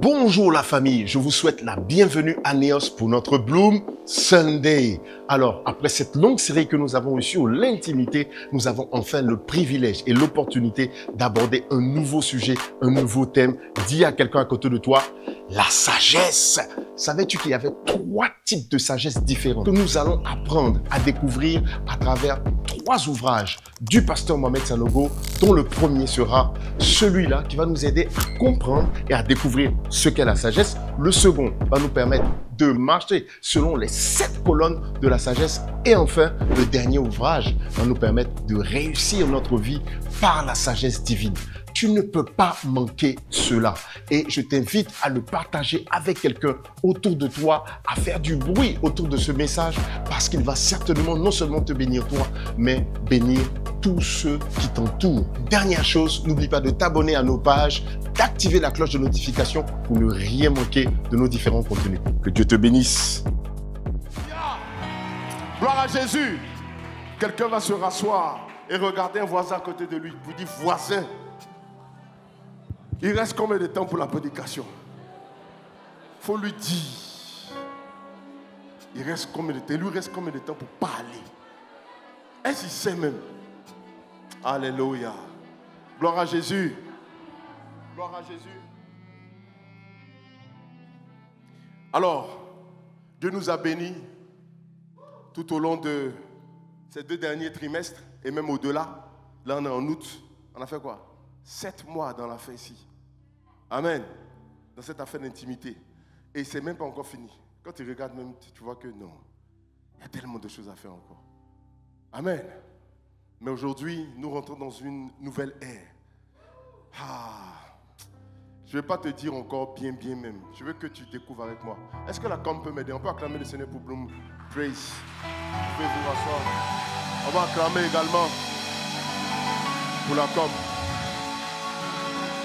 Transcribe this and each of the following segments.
Bonjour la famille, je vous souhaite la bienvenue à Neos pour notre Bloom Sunday. Alors, après cette longue série que nous avons eue sur l'intimité, nous avons enfin le privilège et l'opportunité d'aborder un nouveau sujet, un nouveau thème. Dis à quelqu'un à côté de toi, la sagesse. Savais-tu qu'il y avait 3 types de sagesse différentes que nous allons apprendre à découvrir à travers 3 ouvrages du pasteur Mohamed Sanogo, dont le premier sera celui-là qui va nous aider à comprendre et à découvrir ce qu'est la sagesse. Le second va nous permettre de marcher selon les 7 colonnes de la sagesse. Et enfin, le dernier ouvrage va nous permettre de réussir notre vie par la sagesse divine. Tu ne peux pas manquer cela. Et je t'invite à le partager avec quelqu'un autour de toi, à faire du bruit autour de ce message, parce qu'il va certainement non seulement te bénir toi, mais bénir tous ceux qui t'entourent. Dernière chose, n'oublie pas de t'abonner à nos pages, d'activer la cloche de notification pour ne rien manquer de nos différents contenus. Que Dieu te bénisse. Gloire à Jésus. Quelqu'un va se rasseoir et regarder un voisin à côté de lui. Vous dites, voisin, il reste combien de temps pour la prédication? Il faut lui dire. Il reste combien de temps? Il lui reste combien de temps pour parler? Est-ce qu'il sait même? Alléluia. Gloire à Jésus. Gloire à Jésus. Alors, Dieu nous a bénis tout au long de ces 2 derniers trimestres et même au-delà. Là, on est en août. On a fait quoi? 7 mois dans l'affaire ici. Amen. Dans cette affaire d'intimité. Et c'est même pas encore fini. Quand tu regardes même, tu vois que non. Il y a tellement de choses à faire encore. Amen. Mais aujourd'hui, nous rentrons dans une nouvelle ère. Je ne vais pas te dire encore bien même. Je veux que tu découvres avec moi. Est-ce que la com peut m'aider? On peut acclamer le Seigneur pour Bloom Praise. Vous pouvez vous rasseoir. On va acclamer également pour la com.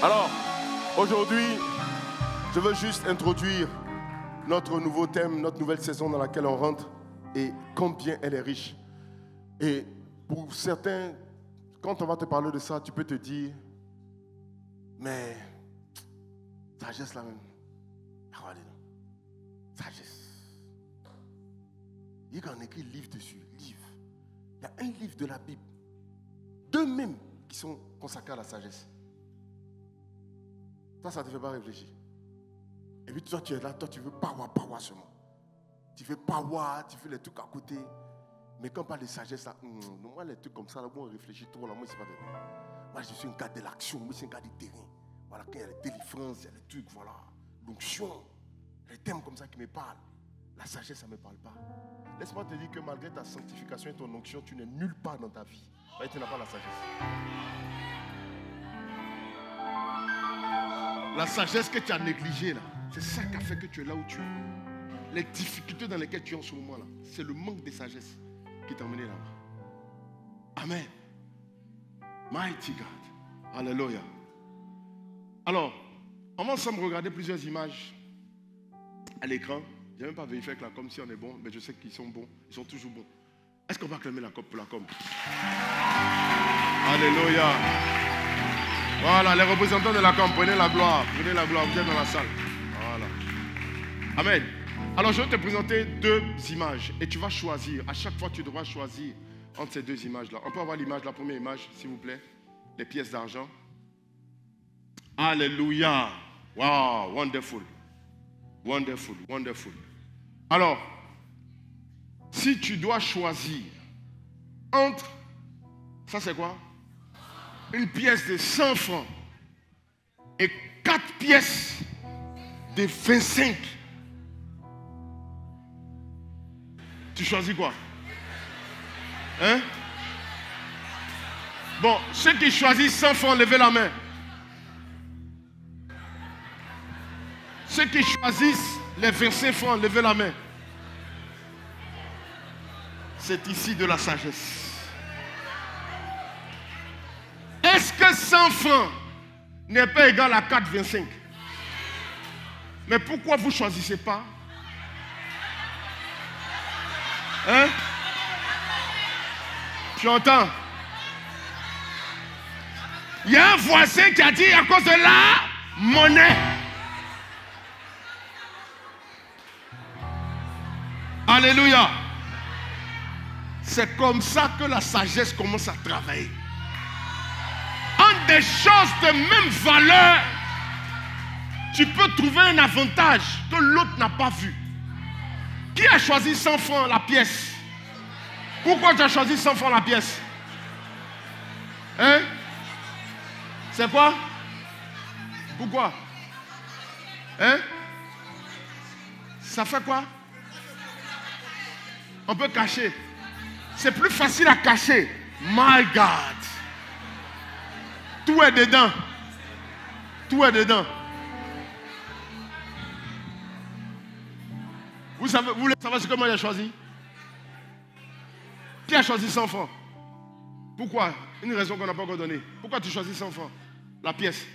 Alors, aujourd'hui, je veux juste introduire notre nouveau thème, notre nouvelle saison dans laquelle on rentre et combien elle est riche. Et pour certains, quand on va te parler de ça, tu peux te dire, mais sagesse là même. Sagesse. Il y a un écrit livre dessus, livre. Il y a un livre de la Bible, 2 mêmes qui sont consacrés à la sagesse. Ça ne te fait pas réfléchir. Et puis toi, tu es là, toi, tu veux power seulement. Tu veux power, tu fais les trucs à côté. Mais quand on parle de sagesse, là, moi, les trucs comme ça, là, moi, on réfléchit trop. Là, moi, c'est pas de... Moi, je suis un gars de l'action, moi, je suis un gars du terrain. Voilà, quand il y a les délivrances, il y a les trucs, voilà. L'onction, les thèmes comme ça qui me parlent. La sagesse, ça ne me parle pas. Laisse-moi te dire que malgré ta sanctification et ton onction, tu n'es nulle part dans ta vie. Et tu n'as pas la sagesse. La sagesse que tu as négligée, là, c'est ça qui a fait que tu es là où tu es. Les difficultés dans lesquelles tu es en ce moment-là, c'est le manque de sagesse qui t'a emmené là-bas. Amen. Mighty God. Alléluia. Alors, on va ensemble regarder plusieurs images à l'écran. Je n'ai même pas vérifié avec la com si on est bon, mais je sais qu'ils sont bons. Ils sont toujours bons. Est-ce qu'on va acclamer la com pour la com? Alléluia. Voilà, les représentants de la com, prenez la gloire, vous êtes dans la salle. Voilà. Amen. Alors, je vais te présenter 2 images et tu vas choisir. À chaque fois, tu devras choisir entre ces 2 images-là. On peut avoir l'image, la première image, s'il vous plaît. Les pièces d'argent. Alléluia. Wow, wonderful. Wonderful, wonderful. Alors, si tu dois choisir entre, ça c'est quoi? Une pièce de 100 francs et 4 pièces de 25. Tu choisis quoi? Hein? Bon, ceux qui choisissent 100 francs, levez la main. Ceux qui choisissent les 25 francs, levez la main. C'est ici de la sagesse. Est-ce que 100 francs n'est pas égal à 4,25? Mais pourquoi vous ne choisissez pas? Hein? Tu entends? Il y a un voisin qui a dit à cause de la monnaie. Alléluia. C'est comme ça que la sagesse commence à travailler. En des choses de même valeur, tu peux trouver un avantage que l'autre n'a pas vu. Qui a choisi 100 francs la pièce? Pourquoi tu as choisi 100 francs la pièce? Hein? C'est quoi? Pourquoi? Hein? Ça fait quoi? On peut cacher. C'est plus facile à cacher. My God. Tout est dedans. Tout est dedans. Vous voulez savoir ce que moi j'ai choisi? Qui a choisi 100 francs? Pourquoi? Une raison qu'on n'a pas encore donnée. Pourquoi tu choisis 100 francs? La pièce.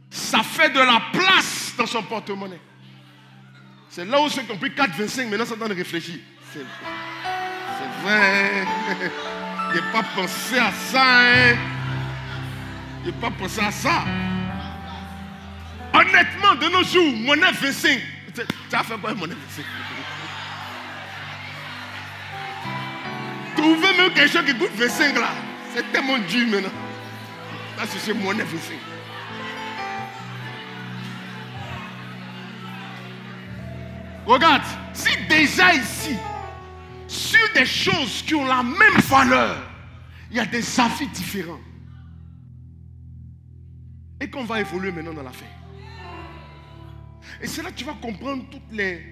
Ça fait de la place dans son porte-monnaie. C'est là où ceux qui ont pris 4,25, maintenant ça donne de réfléchir. C'est vrai. Je n'ai pas pensé à ça. Hein? Je n'ai pas pensé à ça. Honnêtement, de nos jours, monnaie 25. Tu as fait quoi, monnaie 25? Trouver même quelque chose qui coûte 25 là. C'est tellement dur maintenant. Là, c'est monnaie 25. Regarde, si déjà ici, sur des choses qui ont la même valeur, il y a des avis différents. Et qu'on va évoluer maintenant dans l'affaire. Et c'est là que tu vas comprendre toutes les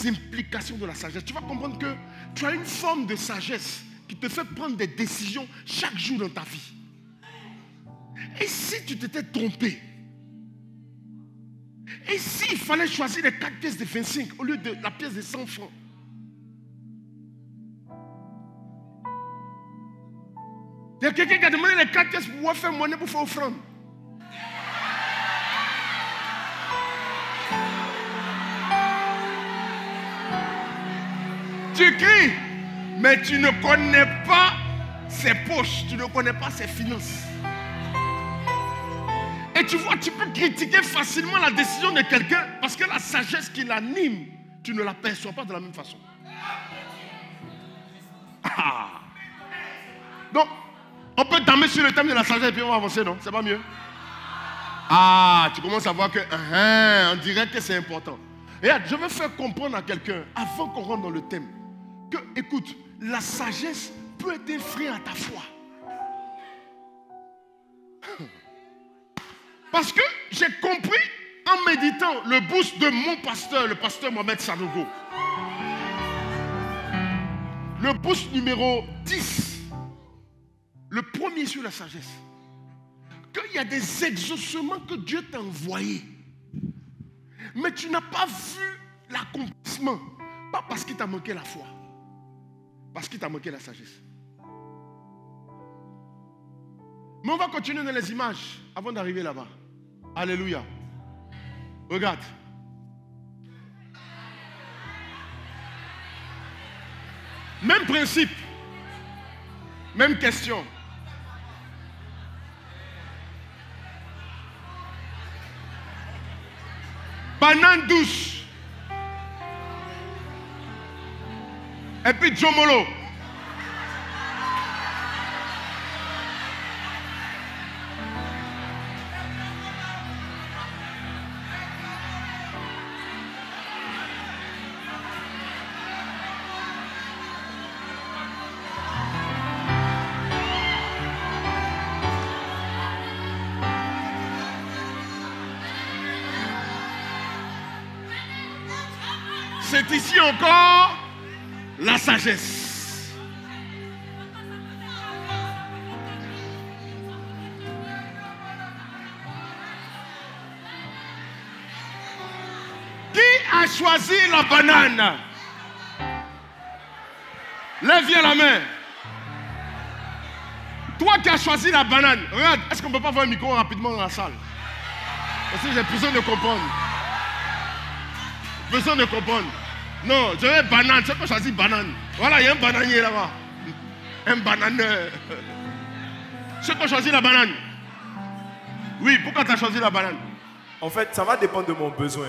implications de la sagesse. Tu vas comprendre que tu as une forme de sagesse qui te fait prendre des décisions chaque jour dans ta vie. Et si tu t'étais trompé? Et s'il fallait choisir les 4 pièces de 25 au lieu de la pièce de 100 francs? Il y a quelqu'un qui a demandé les 4 pièces pour pouvoir faire monnaie pour faire offrande. Tu cries, mais tu ne connais pas ses poches, tu ne connais pas ses finances. Et tu vois, tu peux critiquer facilement la décision de quelqu'un parce que la sagesse qui l'anime, tu ne la perçois pas de la même façon. Ah. Donc, on peut damer sur le thème de la sagesse et puis on va avancer, non? C'est pas mieux? Ah, tu commences à voir que on dirait que c'est important. Regarde, je veux faire comprendre à quelqu'un, avant qu'on rentre dans le thème, que, écoute, la sagesse peut être un frein à ta foi. Parce que j'ai compris en méditant le boost de mon pasteur, le pasteur Mohamed Sanogo. Le boost numéro 10. Le premier sur la sagesse. Qu'il y a des exaucements que Dieu t'a envoyés. Mais tu n'as pas vu l'accomplissement. Pas parce qu'il t'a manqué la foi. Parce qu'il t'a manqué la sagesse. Mais on va continuer dans les images avant d'arriver là-bas. Alléluia. Regarde. Même principe. Même question. Banane douce. Et puis Jomolo. C'est ici encore la sagesse. Qui a choisi la banane? Lève bien la main. Toi qui as choisi la banane, regarde, est-ce qu'on ne peut pas avoir un micro rapidement dans la salle? Parce que j'ai besoin de comprendre. Besoin de comprendre. Non, je veux banane. C'est quoi choisir banane? Voilà, il y a un bananier là-bas. Un bananeur. C'est quoi choisir la banane? Oui, pourquoi tu as choisi la banane? En fait, ça va dépendre de mon besoin.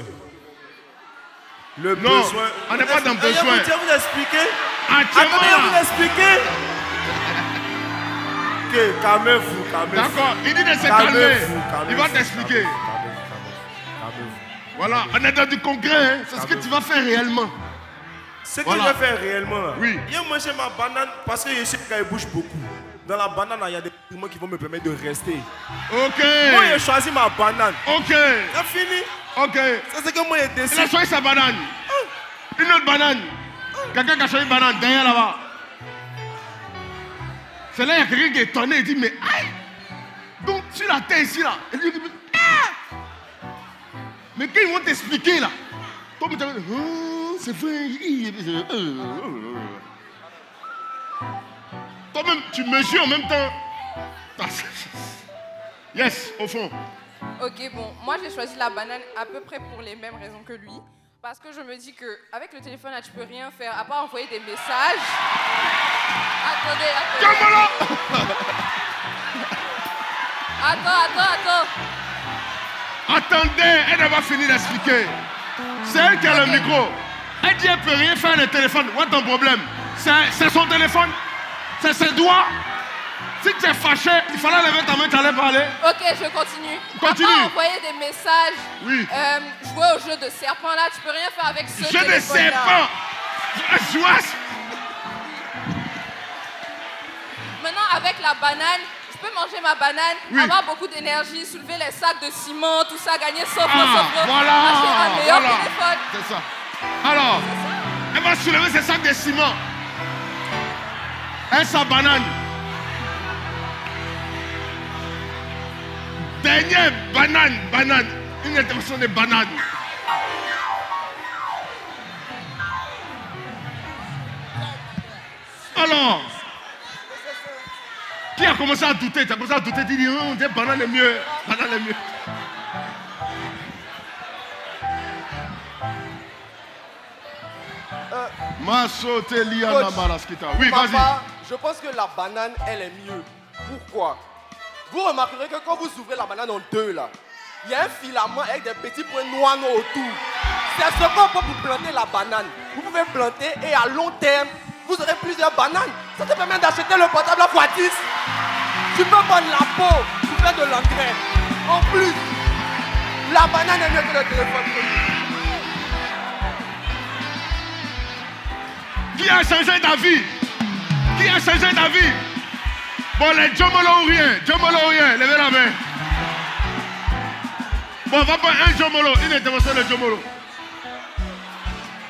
Le Non, besoin. on n'est pas dans besoin. Je vais vous expliquer. Entièrement. Attendez, je vais vous expliquer. Ok, calmez-vous, calmez-vous. D'accord, il dit de se calmer. Il va t'expliquer. Voilà, on est dans du concret, hein. C'est ce que tu vas faire réellement. Ce que Voilà. je vais faire réellement, là. Oui. J'ai mangé ma banane parce que je sais qu'elle bouge beaucoup. Dans la banane, il y a des éléments qui vont me permettre de rester. Ok. Moi, j'ai choisi ma banane. Ok. C'est fini. Ok. C'est ce que moi, j'ai Il a décidé. choisi sa banane. Une autre banane. Quelqu'un qui a choisi une banane derrière là-bas. C'est là, il y a quelqu'un qui est étonné. Il dit, mais aïe. Donc, sur la terre ici, là. Et lui, il dit, ah. Mais quand ils vont t'expliquer, là. Toi, tu vas dire, oh, c'est vrai. Toi-même, tu mesures en même temps. Yes, au fond. Ok, bon, moi j'ai choisi la banane à peu près pour les mêmes raisons que lui. Parce que je me dis qu'avec le téléphone là, tu peux rien faire à part envoyer des messages. Attendez. Jamolo. Attends. Attendez, elle n'a pas fini d'expliquer. C'est elle qui a le micro. Elle dit qu'elle ne peut rien faire le téléphone. What ton problème? C'est son téléphone. C'est ses doigts. Si tu es fâché, il fallait lever ta main, tu allais parler. Ok, je continue. Continue. À part envoyer des messages, Oui. jouer au jeu de serpent là, tu peux rien faire avec ce Je ne téléphone sais là. pas. Maintenant, avec la banane, je peux manger ma banane, Oui. avoir beaucoup d'énergie, soulever les sacs de ciment, tout ça, gagner 100 Ah, voilà. acheter un meilleur Voilà. téléphone. C'est ça. Alors, elle va soulever ses sacs de ciment. Et sa banane. Dernière banane. Une intervention de banane. Alors, qui a commencé à douter? Tu as commencé à douter, tu dis, oh, banane est mieux. Banane est mieux. Oui, vas-y. Papa, je pense que la banane, elle est mieux. Pourquoi? Vous remarquerez que quand vous ouvrez la banane en deux, là, il y a un filament avec des petits points noirs autour. C'est ce qu'on peut pour planter la banane. Vous pouvez planter et à long terme, vous aurez plusieurs bananes. Ça te permet d'acheter le portable à x10. Tu peux prendre la peau pour faire de l'engrais. En plus, la banane est mieux que le téléphone. Qui a changé ta vie? Qui a changé ta vie? Bon, les Jomolo ou rien. Jomolo ou rien. Levez la main. Bon, on va prendre un Jomolo, une intervention de Jomolo.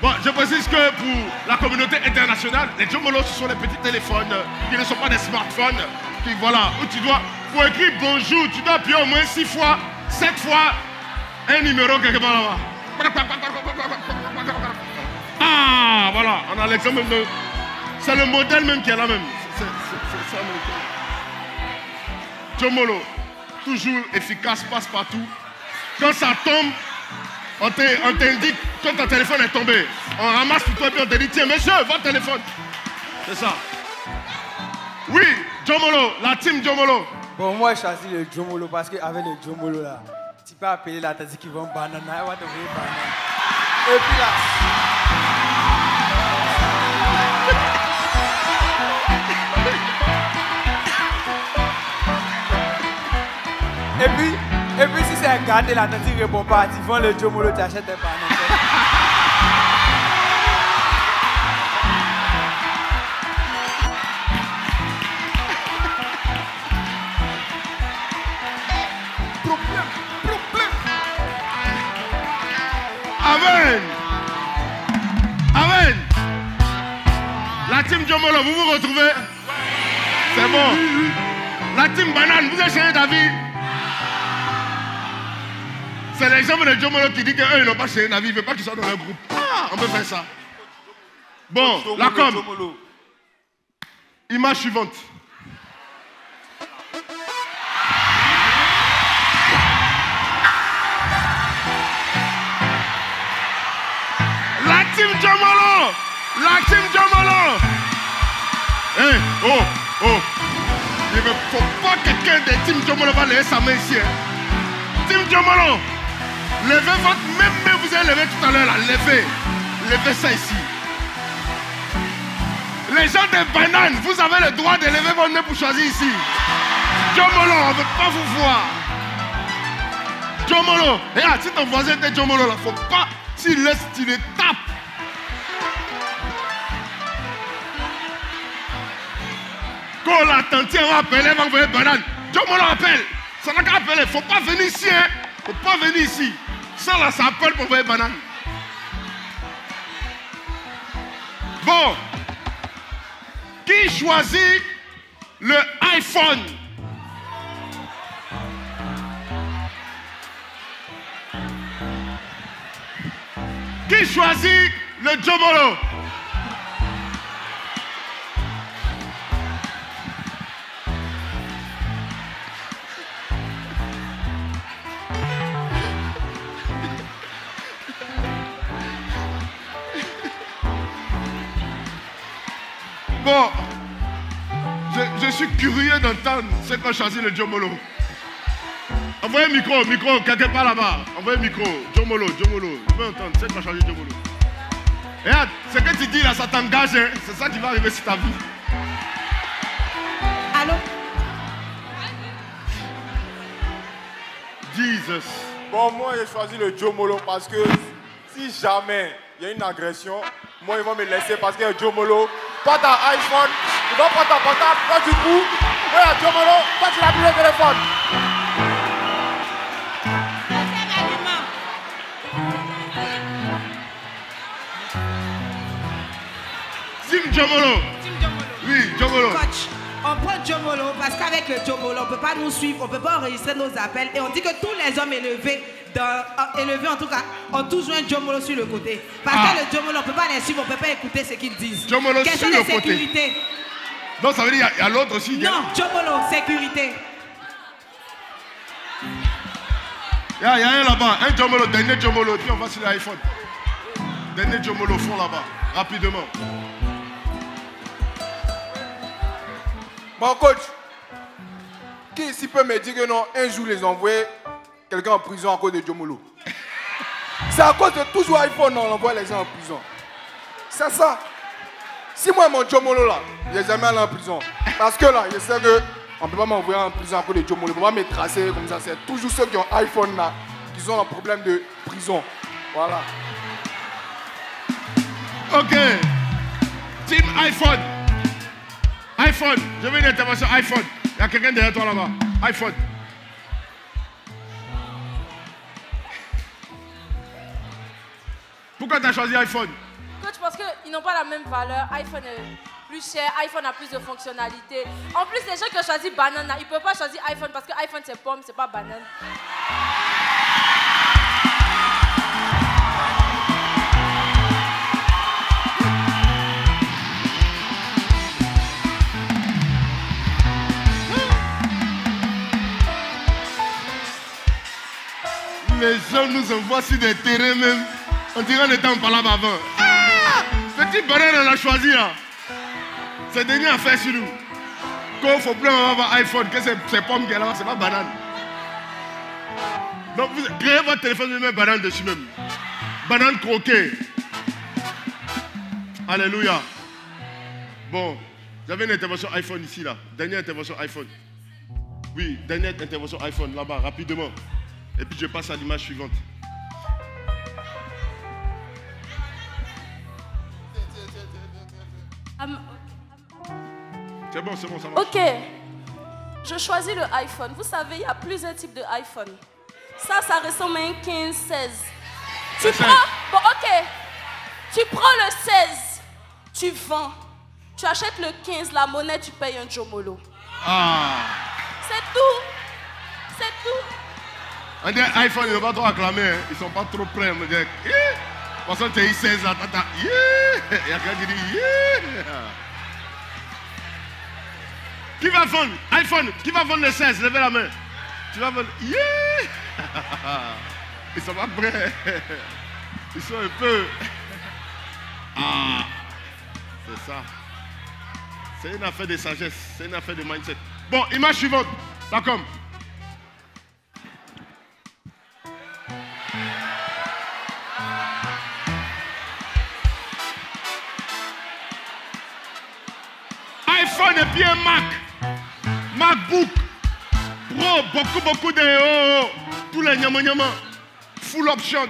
Bon, je précise que pour la communauté internationale, les Jomolo, ce sont les petits téléphones qui ne sont pas des smartphones. Qui, voilà, où tu dois, pour écrire bonjour, tu dois appuyer au moins 6 fois, 7 fois un numéro quelque part là-bas. Ah, voilà, on a l'exemple même de... C'est le modèle même qui est là même. C'est américain. Jomolo, toujours efficace, passe partout. Quand ça tombe, on t'indique quand ton téléphone est tombé. On ramasse pour toi et on te dit, tiens, monsieur, votre téléphone. C'est ça. Oui, Jomolo, la team Jomolo. Bon, moi, je choisis le Jomolo parce qu'avec le Jomolo, là, tu peux appeler là, t'as dit qu'ils vont banane, elle va t'envoyer banane. Et puis là... Et puis si c'est un gâté là, tu ne réponds pas, tu vends le Jomolo, tu achètes des bananes. Problème. Amen. La team Jomolo, vous vous retrouvez? C'est bon. La team Banane, vous avez changé d'avis? C'est les gens de Jomolo qui disent qu'eux, ils n'ont pas changé d'avis. Ils ne veulent pas qu'ils soient dans un groupe. Ah, on peut faire ça. Bon, la com. Image suivante. La team Jomolo! La team Jomolo! Hein? Oh! Il ne faut pas que quelqu'un des team Jomolo va lever sa main ici. Hein? Team Jomolo! Levez votre même main, vous vous avez levé tout à l'heure, là, levez. Levez ça ici. Les gens des bananes, vous avez le droit de lever votre nez pour choisir ici. Jomolo, on ne veut pas vous voir. Jomolo, regarde, si ton voisin était Jomolo, là, faut pas, s'il laisse, tu le tapes. Quand la tante va appeler, elle va envoyer banane. Jomolo appelle. Ça n'a qu'à appeler. Faut pas venir ici, hein. Faut pas venir ici. Ça là, ça appelle pour envoyer banane. Bon. Qui choisit le iPhone? Qui choisit le Jomolo? Bon, je suis curieux d'entendre ceux qui ont choisi le Jomolo. Envoyez micro, quelque part là-bas. Envoyez micro, Jomolo. Je veux entendre ceux qui ont choisi Jomolo. Regarde, ce que tu dis là, ça t'engage, hein? C'est ça qui va arriver sur ta vie. Allô? Jesus. Bon, moi, j'ai choisi le Jomolo parce que si jamais il y a une agression, moi, ils vont me laisser parce que Jomolo, pas ta iPhone, ils vont prendre ta portable, toi du coup, ouais, Jomolo, toi tu n'as plus le téléphone. Sim Jomolo. Oui, Jomolo. Coach, on prend Jomolo parce qu'avec le Jomolo, on ne peut pas nous suivre, on ne peut pas enregistrer nos appels et on dit que tous les hommes élevés, en tout cas, ont toujours un Jomolo sur le côté. Parce que le Jomolo, on ne peut pas les suivre, on ne peut pas écouter ce qu'ils disent. Jomolo question sur de le côté. sécurité. Donc ça veut dire qu'il y a l'autre aussi. Non, Jomolo, sécurité. Il y a un là-bas, un Jomolo, dernier Jomolo, puis on va sur l'iPhone. Dernier Jomolo fond là-bas, rapidement. Bon, coach, qui ici peut me dire que non, un jour les envoyer quelqu'un en prison à cause de Jomolo? C'est à cause de toujours iPhone, on envoie les gens en prison. C'est ça. Si moi, mon Jomolo là, je n'ai jamais allé en prison. Parce que là, je sais qu'on ne peut pas m'envoyer en prison à cause de Jomolo. On ne peut pas me tracer comme ça. C'est toujours ceux qui ont iPhone là, qui ont un problème de prison. Voilà. Ok. Team iPhone. iPhone. Je veux une intervention iPhone. Il y a quelqu'un derrière toi là-bas. iPhone. Pourquoi tu as choisi iPhone? Coach, parce qu'ils n'ont pas la même valeur. iPhone est plus cher, iPhone a plus de fonctionnalités. En plus, les gens qui ont choisi banane, ils ne peuvent pas choisir iPhone parce que iPhone c'est pomme, c'est pas banane. Les gens nous envoient sur des terrains même. On dirait qu'on était en palabre avant. Ah! Petit banane, on l'a choisi là. C'est dernier affaire sur nous. Quand il faut plus avoir iPhone, que c'est pomme qui est là-bas, c'est pas banane. Donc vous créez votre téléphone, vous mettez banane dessus même. Banane croquée. Alléluia. Bon, j'avais une intervention iPhone ici là. Dernière intervention iPhone. Oui, dernière intervention iPhone là-bas, rapidement. Et puis je passe à l'image suivante. C'est bon, ça marche. Ok, je choisis le iPhone. Vous savez, il y a plusieurs types de iPhone. Ça ressemble à un 15-16. Tu prends, bon ok, tu prends le 16, tu vends. Tu achètes le 15, la monnaie, tu payes un Jomolo. Ah. C'est tout. C'est tout. On dit iPhone, ils ne vont pas trop acclamer. Hein. Ils ne sont pas trop prêts. On dit, parce que tu as eu 16 là, tata. Il y a quelqu'un qui dit, Qui va vendre iPhone? Qui va vendre le 16? Levez la main. Tu vas vendre. Ils sont pas prêts. Ils sont un peu. Ah. C'est ça. C'est une affaire de sagesse. C'est une affaire de mindset. Bon, image suivante. D'accord. iPhone et puis un Mac. MacBook Pro, beaucoup de... tous les nyama. Full option.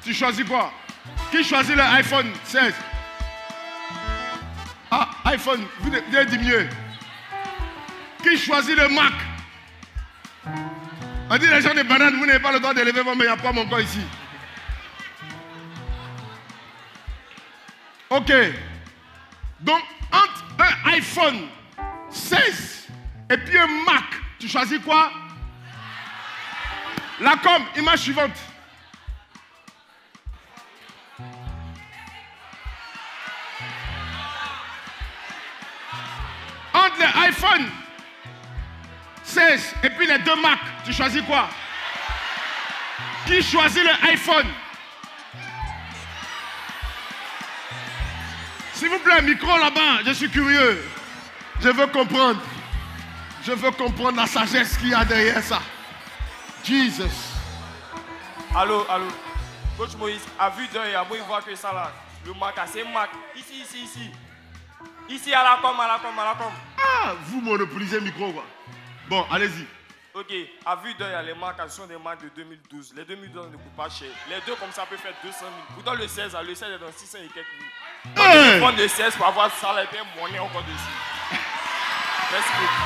Tu choisis quoi? Qui choisit l'iPhone 16? Ah, iPhone, vous devez diminuer. Qui choisit le Mac? On dit les gens de bananes, vous n'avez pas le droit de lever, mais il n'y a pas mon corps ici. Ok. Donc, entre un iPhone 16 et puis un Mac, tu choisis quoi? La com, image suivante. Entre l'iPhone 16 et puis les deux Mac, tu choisis quoi? Qui choisit l'iPhone? S'il vous plaît, micro là-bas, je suis curieux. Je veux comprendre. Je veux comprendre la sagesse qu'il y a derrière ça. Jesus. Allô. Coach Moïse, à vue d'œil, à moi, il voit que ça là. Le Mac, c'est Mac. Ici. Ici, à la com. Ah, vous monopolisez le micro, quoi. Bon, allez-y. Ok, à vue d'œil, les marques sont des marques de 2012. Les 2012 ne coûtent pas cher. Les deux comme ça peut faire 200 000. Pourtant le 16 est dans 600 et quelques mille. Donc il faut le 16 pour avoir ça là et puis monnaie encore dessus. Merci beaucoup.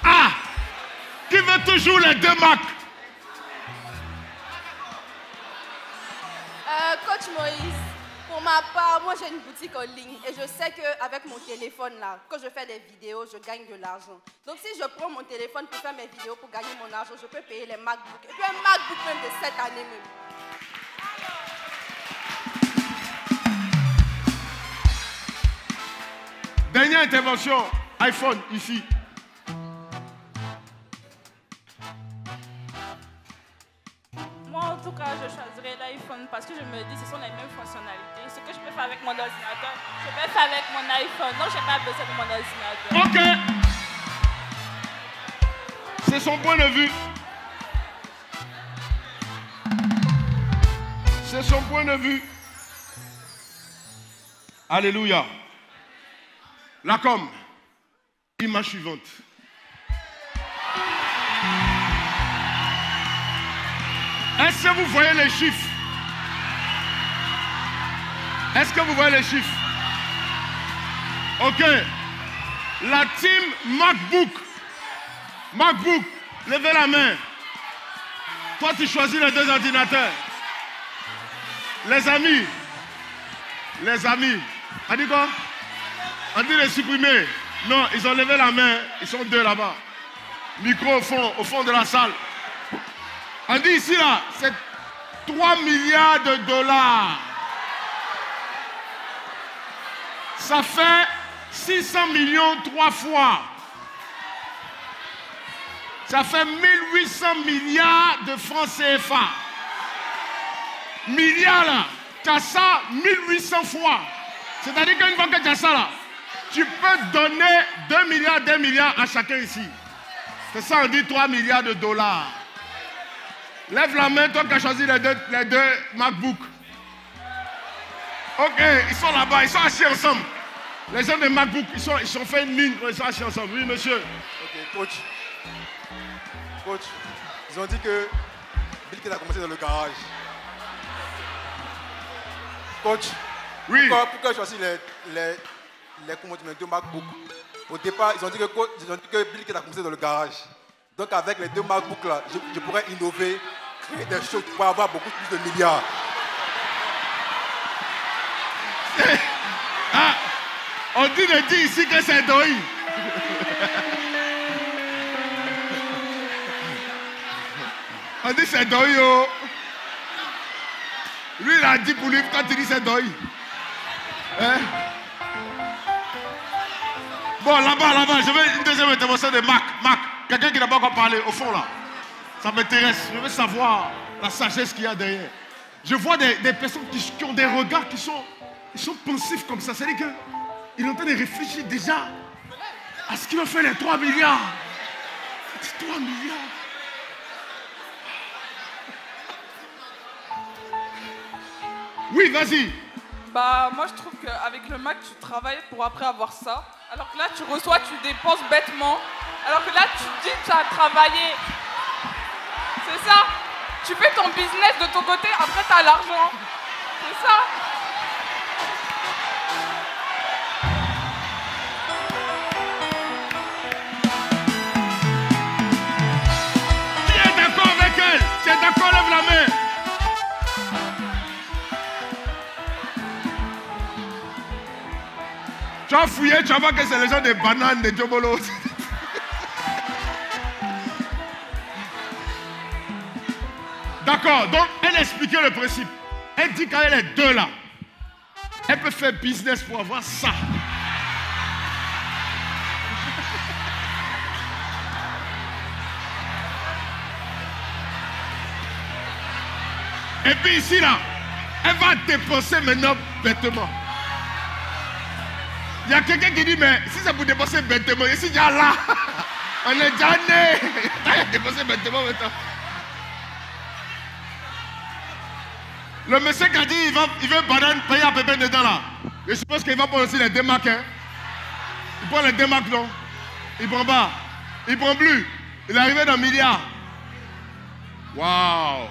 Ah! Qui veut toujours les deux marques? Coach Moïse, pour ma part, moi j'ai une boutique en ligne et je sais qu'avec mon téléphone là, quand je fais des vidéos, je gagne de l'argent. Donc si je prends mon téléphone pour faire mes vidéos, pour gagner mon argent, je peux payer les MacBooks. Et puis un MacBook même de cette année même. Dernière intervention, iPhone, ici. Moi, en tout cas, je choisirais l'iPhone parce que je me dis que ce sont les mêmes fonctionnalités. Ce que je peux faire avec mon ordinateur, je peux faire avec mon iPhone. Donc, je n'ai pas besoin de mon ordinateur. Ok. C'est son point de vue. C'est son point de vue. Alléluia. La com. Image suivante. Est-ce que vous voyez les chiffres? Est-ce que vous voyez les chiffres? Ok. La team MacBook. MacBook, levez la main. Toi, tu choisis les deux ordinateurs. Les amis. On dit quoi? On dit les supprimer. Non, ils ont levé la main. Ils sont deux là-bas. Micro au fond de la salle. On dit ici, là, c'est 3 milliards de dollars. Ça fait 600 millions 3 fois. Ça fait 1800 milliards de francs CFA. Milliards, là, tu as ça 1800 fois. C'est-à-dire qu'une fois que tu as ça, là, tu peux donner 2 milliards à chacun ici. C'est ça, on dit 3 milliards de dollars. Lève la main, toi qui as choisi les deux MacBook. Ok, ils sont là-bas, ils sont assis ensemble. Les gens de MacBook, ils sont fait une ligne, ils sont assis ensemble. Oui, monsieur. Ok, coach, ils ont dit que Bill Gates a commencé dans le garage. Coach, oui. Pourquoi choisir les deux MacBook? Au départ, ils ont dit que Bill Gates a commencé dans le garage. Donc avec les deux MacBook là, je pourrais innover, créer des choses pour avoir beaucoup plus de milliards. Ah, on dit de dire ici que c'est Doi. On dit c'est Doi. Oh. Lui il a dit pour lui, quand tu dis c'est Doi. Hein? Bon, là-bas, je veux une deuxième intervention de Mac. Quelqu'un qui n'a pas encore parlé, au fond là. Ça m'intéresse. Je veux savoir la sagesse qu'il y a derrière. Je vois des personnes qui ont des regards qui sont pensifs comme ça. C'est-à-dire qu'ils sont en train de réfléchir déjà à ce qu'il va faire les 3 milliards. 3 milliards. Oui, vas-y. Bah, moi, je trouve qu'avec le Mac, tu travailles pour après avoir ça. Alors que là, tu reçois, tu dépenses bêtement. Alors que là, tu dis que tu as travaillé. C'est ça. Tu fais ton business de ton côté, après, tu as l'argent. C'est ça. Qui est d'accord avec elle? Tu es d'accord, lève la main. Tu as fouillé, tu vas voir que c'est les gens des bananes, des Djomolo. D'accord, donc elle expliquait le principe. Elle dit quand elle est deux là, elle peut faire business pour avoir ça. Et puis ici là, elle va dépenser maintenant bêtement. Il y a quelqu'un qui dit, mais si c'est pour dépenser bêtement, ici déjà là, on est déjà né. Elle a dépensé bêtement maintenant. Le monsieur qui a dit il veut banane payer à Pépé dedans là. Je suppose qu'il va prendre aussi les démarques. Hein? Il prend les démarques non? Il prend pas. Il prend plus. Il est arrivé dans le milliard. Waouh.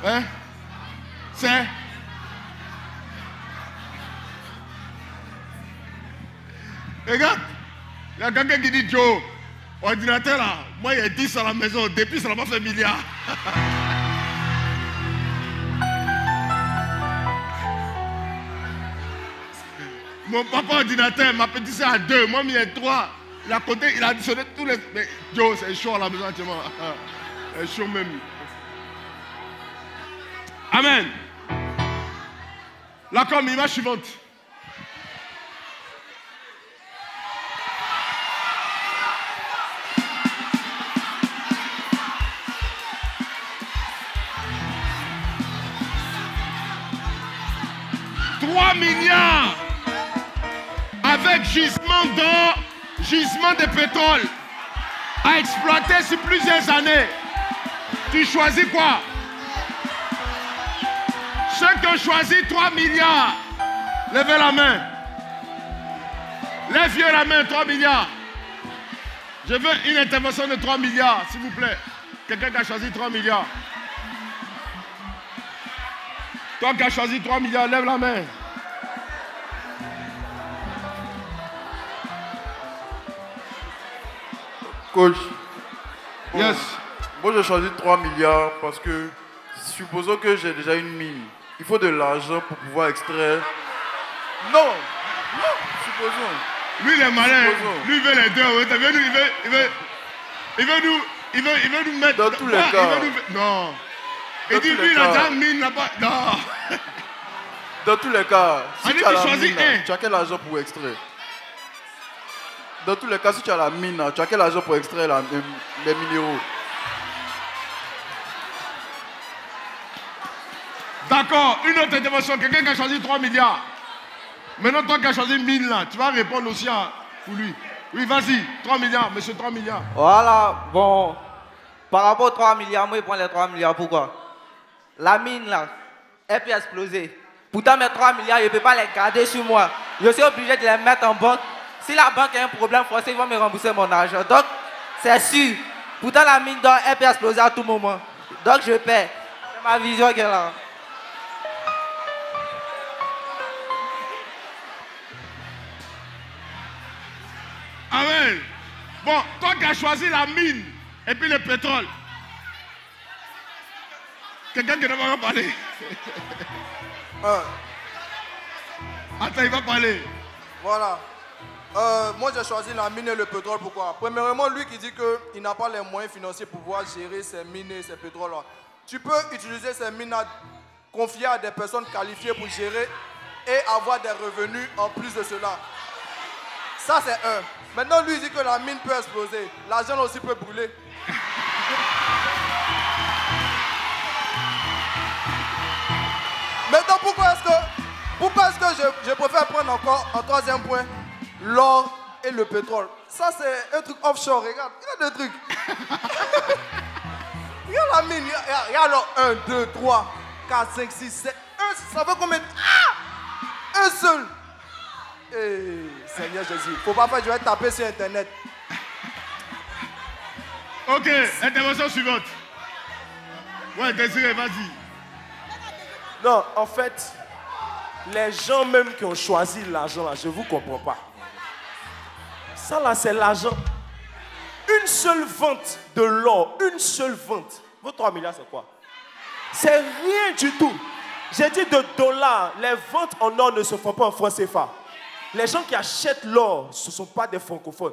Hein? C'est. Regarde. Il y a quelqu'un qui dit Joe, ordinateur là, moi il y a 10 à la maison, depuis ça n'a pas fait milliard. Mon papa ordinateur m'a petit ça à 2, moi il y a 3. Il a compté, il a additionné tous les. Mais Joe, c'est chaud à la maison actuellement. C'est chaud même. Amen. Là comme image suivante. $3 milliards avec gisement d'or, gisement de pétrole à exploiter sur plusieurs années. Tu choisis quoi? Ceux qui ont choisi 3 milliards, levez la main. Levez la main, 3 milliards. Je veux une intervention de 3 milliards, s'il vous plaît. Quelqu'un qui a choisi 3 milliards. Toi qui as choisi 3 milliards, lève la main. Coach. Yes. Moi j'ai choisi 3 milliards parce que supposons que j'ai déjà une mine. Il faut de l'argent pour pouvoir extraire. Non, non, supposons. Lui il est malin. Lui il veut les deux. Il veut nous mettre dans tous les cas. Non. Il dit lui il a déjà une mine là-bas. Non. Dans tous les cas, si tu as la choisis mine, tu as quel argent pour extraire? Dans tous les cas, si tu as la mine, tu as quel argent pour extraire les minéraux? D'accord, une autre intervention. Quelqu'un qui a choisi 3 milliards. Maintenant, toi qui as choisi 1000 là, tu vas répondre aussi pour lui. Oui, vas-y, 3 milliards, monsieur 3 milliards. Voilà, bon. Par rapport aux 3 milliards, moi, je prends les 3 milliards. Pourquoi? La mine là, elle peut exploser. Pourtant, mes 3 milliards, je ne peux pas les garder sur moi. Je suis obligé de les mettre en banque. Si la banque a un problème forcé, ils vont me rembourser mon argent. Donc, c'est sûr. Pourtant, la mine d'or, elle peut exploser à tout moment. Donc, je paie. C'est ma vision qui est là. Amen. Bon, toi qui as choisi la mine et puis le pétrole. Quelqu'un qui ne va pas parler. Attends, il va parler. Voilà. Moi, j'ai choisi la mine et le pétrole. Pourquoi? Premièrement, lui qui dit qu'il n'a pas les moyens financiers pour pouvoir gérer ces mines et ces pétroles-là. Tu peux utiliser ces mines à confier à des personnes qualifiées pour gérer et avoir des revenus en plus de cela. Ça, c'est un. Maintenant, lui, il dit que la mine peut exploser. L'argent aussi peut brûler. Maintenant, pourquoi est-ce que je préfère prendre encore un troisième point, l'or et le pétrole? Ça, c'est un truc offshore. Regarde, il y a des trucs. Regarde la mine. Regarde l'or. 1, 2, 3, 4, 5, 6, 7. ça veut combien? Ah! Un seul. Eh, Seigneur Jésus, faut pas faire, je vais taper sur Internet. Ok, intervention suivante. Ouais, Désiré, vas-y. Non, en fait, les gens même qui ont choisi l'argent là, je vous comprends pas. Ça là, c'est l'argent. Une seule vente de l'or, une seule vente. Vos 3 milliards, c'est quoi? C'est rien du tout. J'ai dit de dollars. Les ventes en or ne se font pas en francs CFA. Les gens qui achètent l'or, ce ne sont pas des francophones.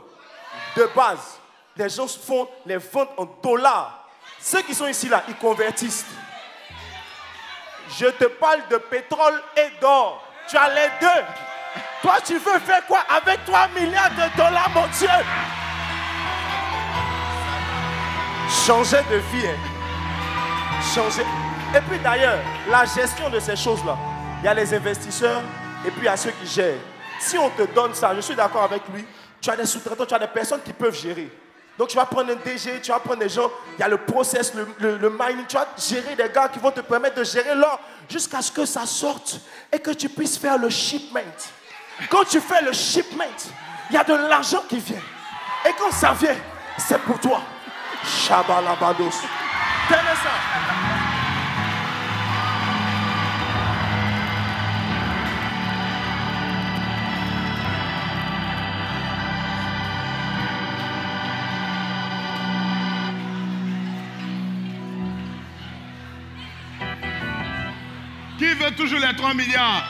De base, les gens font les ventes en dollars. Ceux qui sont ici là, ils convertissent. Je te parle de pétrole et d'or. Tu as les deux. Toi, tu veux faire quoi avec 3 milliards de dollars, mon Dieu? Changer de vie. Hein. Changer. Et puis d'ailleurs, la gestion de ces choses-là, il y a les investisseurs et puis il y a ceux qui gèrent. Si on te donne ça, je suis d'accord avec lui, tu as des sous-traitants, tu as des personnes qui peuvent gérer. Donc tu vas prendre un DG, tu vas prendre des gens, il y a le process, le mining, tu vas gérer des gars qui vont te permettre de gérer l'or jusqu'à ce que ça sorte et que tu puisses faire le shipment. Quand tu fais le shipment, il y a de l'argent qui vient. Et quand ça vient, c'est pour toi. Shabalabados. Tenez ça. Qui veut toujours les 3 milliards?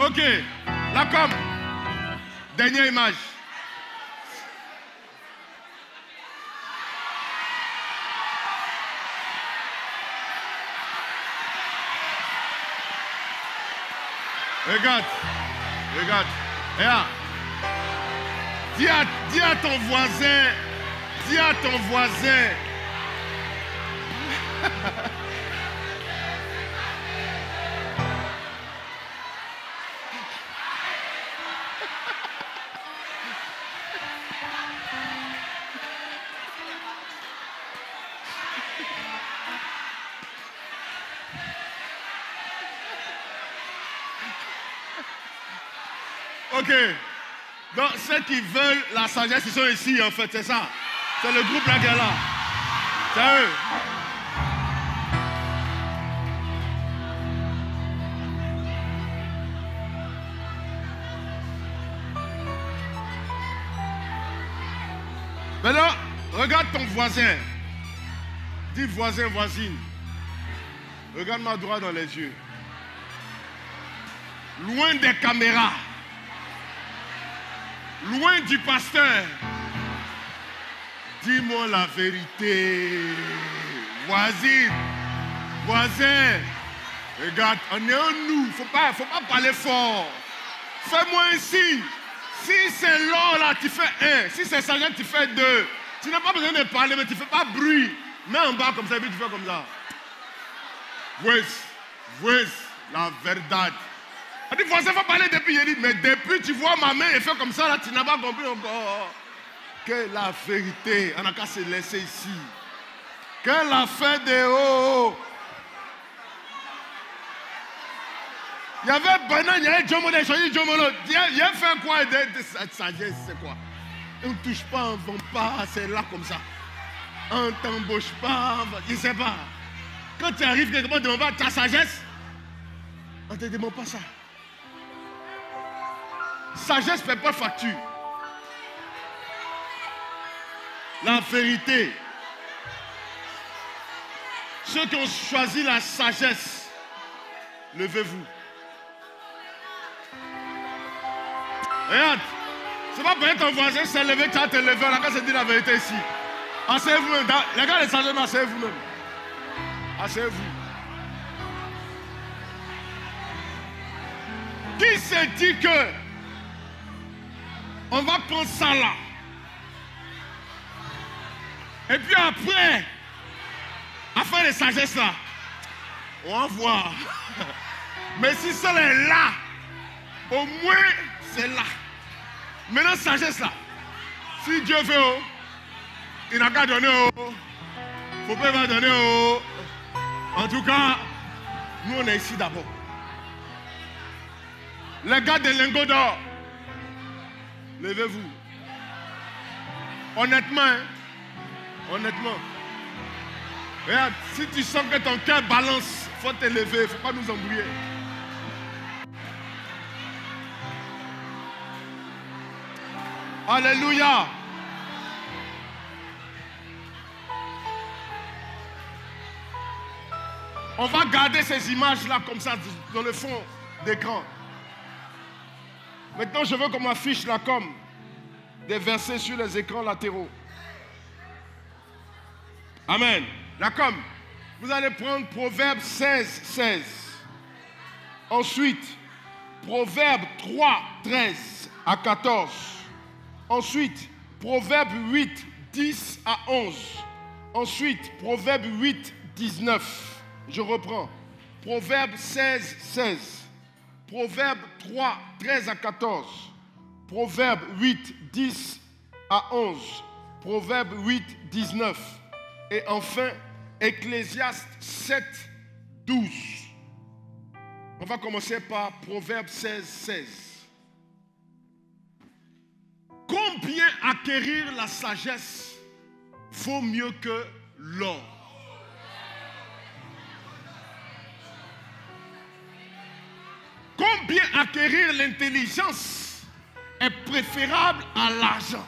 Ok, la com. Dernière image. Regarde, regarde. Regarde. Dis à ton voisin. Dis à ton voisin. Ok. Donc, ceux qui veulent la sagesse, ils sont ici, en fait, c'est ça. C'est le groupe là qui est là. C'est eux. Maintenant, regarde ton voisin. Dis voisin, voisine. Regarde-moi droit dans les yeux. Loin des caméras. Loin du pasteur. Dis-moi la vérité. Voisine. Voisin. Regarde, on est en nous. Faut pas parler fort. Fais-moi un signe. Si c'est l'or là, tu fais 1. Si c'est sagesse, tu fais 2. Tu n'as pas besoin de parler, mais tu ne fais pas bruit. Mets en bas comme ça, et puis tu fais comme ça. Vois la verdade. On dit, voisin, il faut parler depuis. Il dit, mais depuis tu vois ma main et fais comme ça, là, tu n'as pas compris encore. Que la vérité, on n'a qu'à se laisser ici. Que la fin de haut. Il y avait Banane, il y avait Djomolo, il a choisi Djomolo. Il a fait quoi de cette sagesse, c'est quoi? On ne touche pas, on ne vend pas, c'est là comme ça. On ne t'embauche pas, je ne sais pas. Quand tu arrives quelque part, on ne demande pas ta sagesse. On ne te demande pas ça. Sagesse ne fait pas facture. La vérité. Ceux qui ont choisi la sagesse, levez-vous. Regarde, c'est pas pour être ton voisin, c'est lever, tu vas te lever, on a qu'à se dire la vérité ici. Asseyez-vous même, les gars, les sages, asseyez-vous même. Asseyez-vous. Qui se dit que on va prendre ça là? Et puis après, à faire les sagesses là, on va voir. Mais si ça est là, au moins c'est là. Maintenant, sagesse là. Si Dieu veut, Il n'a qu'à donner au. Faut pas donner au. En tout cas, nous on est ici d'abord. Les gars des lingots d'or, levez-vous. Honnêtement, hein? Honnêtement. Regarde, si tu sens que ton cœur balance, il faut te lever, il ne faut pas nous embrouiller. Alléluia. On va garder ces images-là comme ça dans le fond d'écran. Maintenant, je veux qu'on m'affiche la com des versets sur les écrans latéraux. Amen. La com. Vous allez prendre Proverbe 16, 16. Ensuite, Proverbe 3, 13 à 14. Ensuite, Proverbe 8, 10 à 11. Ensuite, Proverbe 8, 19. Je reprends. Proverbe 16, 16. Proverbe 3, 13 à 14. Proverbe 8, 10 à 11. Proverbe 8, 19. Et enfin, Ecclésiaste 7, 12. On va commencer par Proverbe 16, 16. Combien acquérir la sagesse vaut mieux que l'or? Combien acquérir l'intelligence est préférable à l'argent?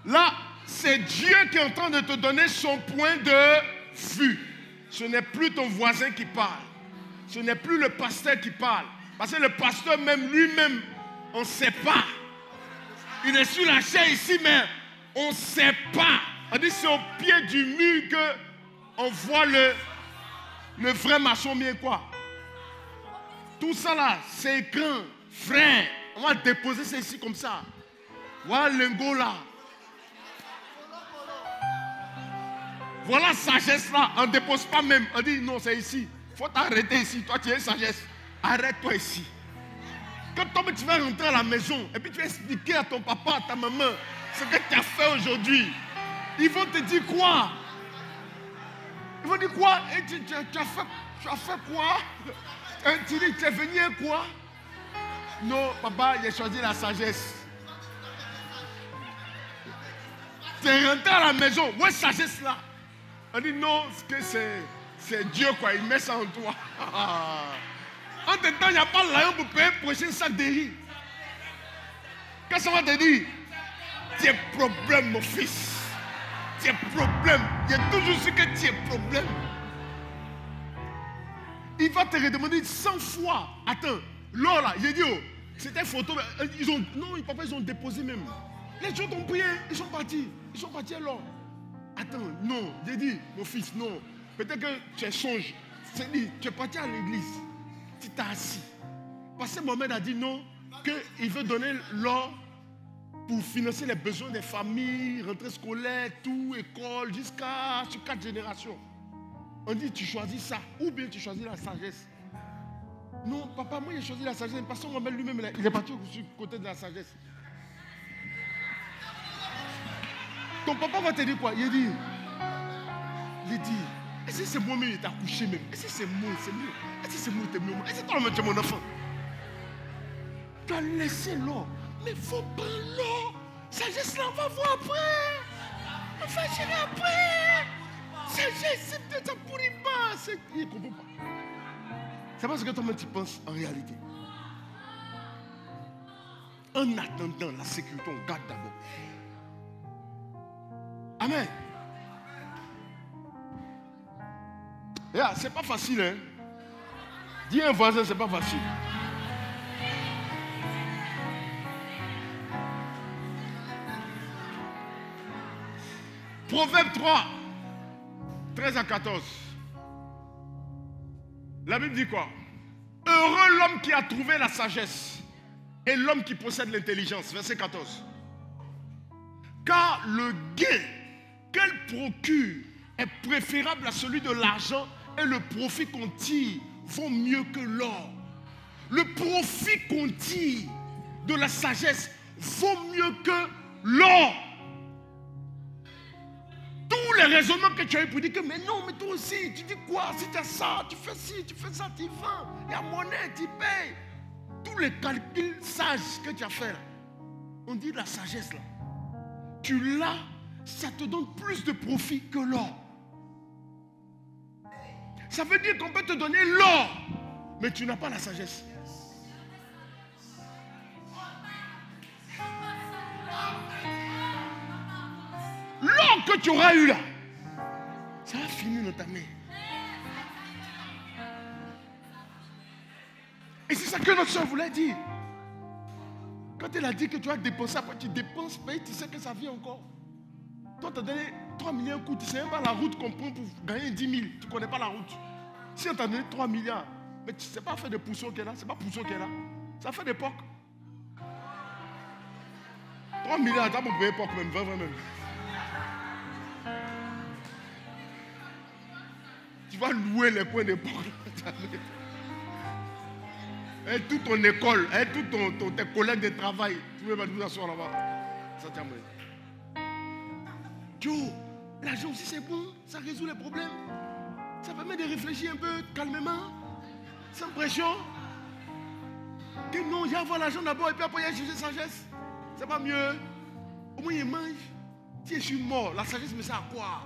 Là, c'est Dieu qui est en train de te donner son point de vue. Ce n'est plus ton voisin qui parle. Ce n'est plus le pasteur qui parle. Parce que le pasteur même lui-même, on ne sait pas. Il est sur la chaise ici, mais on ne sait pas. On dit c'est au pied du mur qu'on voit le vrai maçon bien quoi. Tout ça là, c'est écran, frère. On va déposer ça ici comme ça. Voilà l'ingo là. Voilà sagesse là. On ne dépose pas même. On dit non, c'est ici. Il faut t'arrêter ici. Toi, tu es sagesse. Arrête-toi ici. Quand toi, tu vas rentrer à la maison et puis tu vas expliquer à ton papa, à ta maman ce que tu as fait aujourd'hui, ils vont te dire quoi? Ils vont dire quoi? Et tu as fait quoi? Tu dis, tu es venu à quoi? Non, papa, j'ai choisi la sagesse. Tu es rentré à la maison. Où est sagesse là? On dit non, c'est Dieu quoi, il met ça en toi. En même temps, il n'y a pas l'argent pour payer un prochain sac de riz. Qu'est-ce qu'on va te dire? Tu es problème, mon fils. Tu es problème. Il y a toujours ce que tu es problème. Il va te redemander 100 fois. Attends, l'or là, j'ai dit, oh, c'était photo. Non, papa, ils ont déposé même. Les gens ont prié, ils sont partis. Ils sont partis alors. Attends, non, j'ai dit, mon fils, non. Peut-être que tu es songe. C'est dit, tu es parti à l'église. Tu t'es assis. Parce que Mohamed a dit non, qu'il veut donner l'or pour financer les besoins des familles, rentrée scolaire, tout, école, jusqu'à 4 générations. On dit, tu choisis ça, ou bien tu choisis la sagesse. Non, papa, moi j'ai choisi la sagesse, parce que Mohamed lui-même, il est parti du côté de la sagesse. Ton papa va te dire quoi? Il dit, est-ce que c'est moi-même qui t'ai accouché même? Est-ce que c'est moi, c'est mieux? Est-ce que c'est moi qui t'ai mis au monde? Est-ce que toi-même tu es mon enfant? Tu as laissé l'or. Mais il faut prendre l'or. Sagesse là, on va voir après. On va gérer après. Sagesse, ça ne pourrit pas. Il ne comprend pas. C'est parce que toi-même tu penses en réalité. En attendant la sécurité, on garde d'abord. Amen. Yeah, c'est pas facile, hein. Dis à un voisin, c'est pas facile. Proverbe 3, 13 à 14. La Bible dit quoi? Heureux l'homme qui a trouvé la sagesse et l'homme qui possède l'intelligence. Verset 14. Car le gain qu'elle procure est préférable à celui de l'argent et le profit qu'on tire vaut mieux que l'or. Le profit qu'on tire de la sagesse vaut mieux que l'or. Tous les raisonnements que tu as eu pour dire que, mais non, mais toi aussi, tu dis quoi? Si tu as ça, tu fais ci, tu fais ça, tu vends. Il y a monnaie, tu payes. Tous les calculs sages que tu as fait là, on dit la sagesse là. Tu l'as, ça te donne plus de profit que l'or. Ça veut dire qu'on peut te donner l'or, mais tu n'as pas la sagesse. L'or que tu auras eu là, ça va finir dans ta main. Et c'est ça que notre soeur voulait dire. Quand elle a dit que tu as dépensé, après tu dépenses, mais tu sais que ça vient encore. Toi, tu as donné 3 milliards de coûts, tu ne sais même pas la route qu'on prend pour gagner 10 000. Tu ne connais pas la route. Si on t'a donné 3 milliards, mais tu ne sais pas faire de pousson qu'elle a, c'est pas pousson qu'elle a. Ça fait des pocs. 3 milliards, t'as mon payer poc même, 20 même. Tu vas louer les coins des porcs. Et toute ton école, et tous tes collègues de travail, tu veux vous asseoir là-bas. Ça tient bien. Joe, l'argent aussi c'est bon, ça résout les problèmes. Ça permet de réfléchir un peu calmement, sans pression. Que non, j'ai avoir l'argent d'abord et puis après il y a chercher sagesse. C'est pas mieux. Au moins il mange. Si je suis mort, la sagesse me sert à quoi?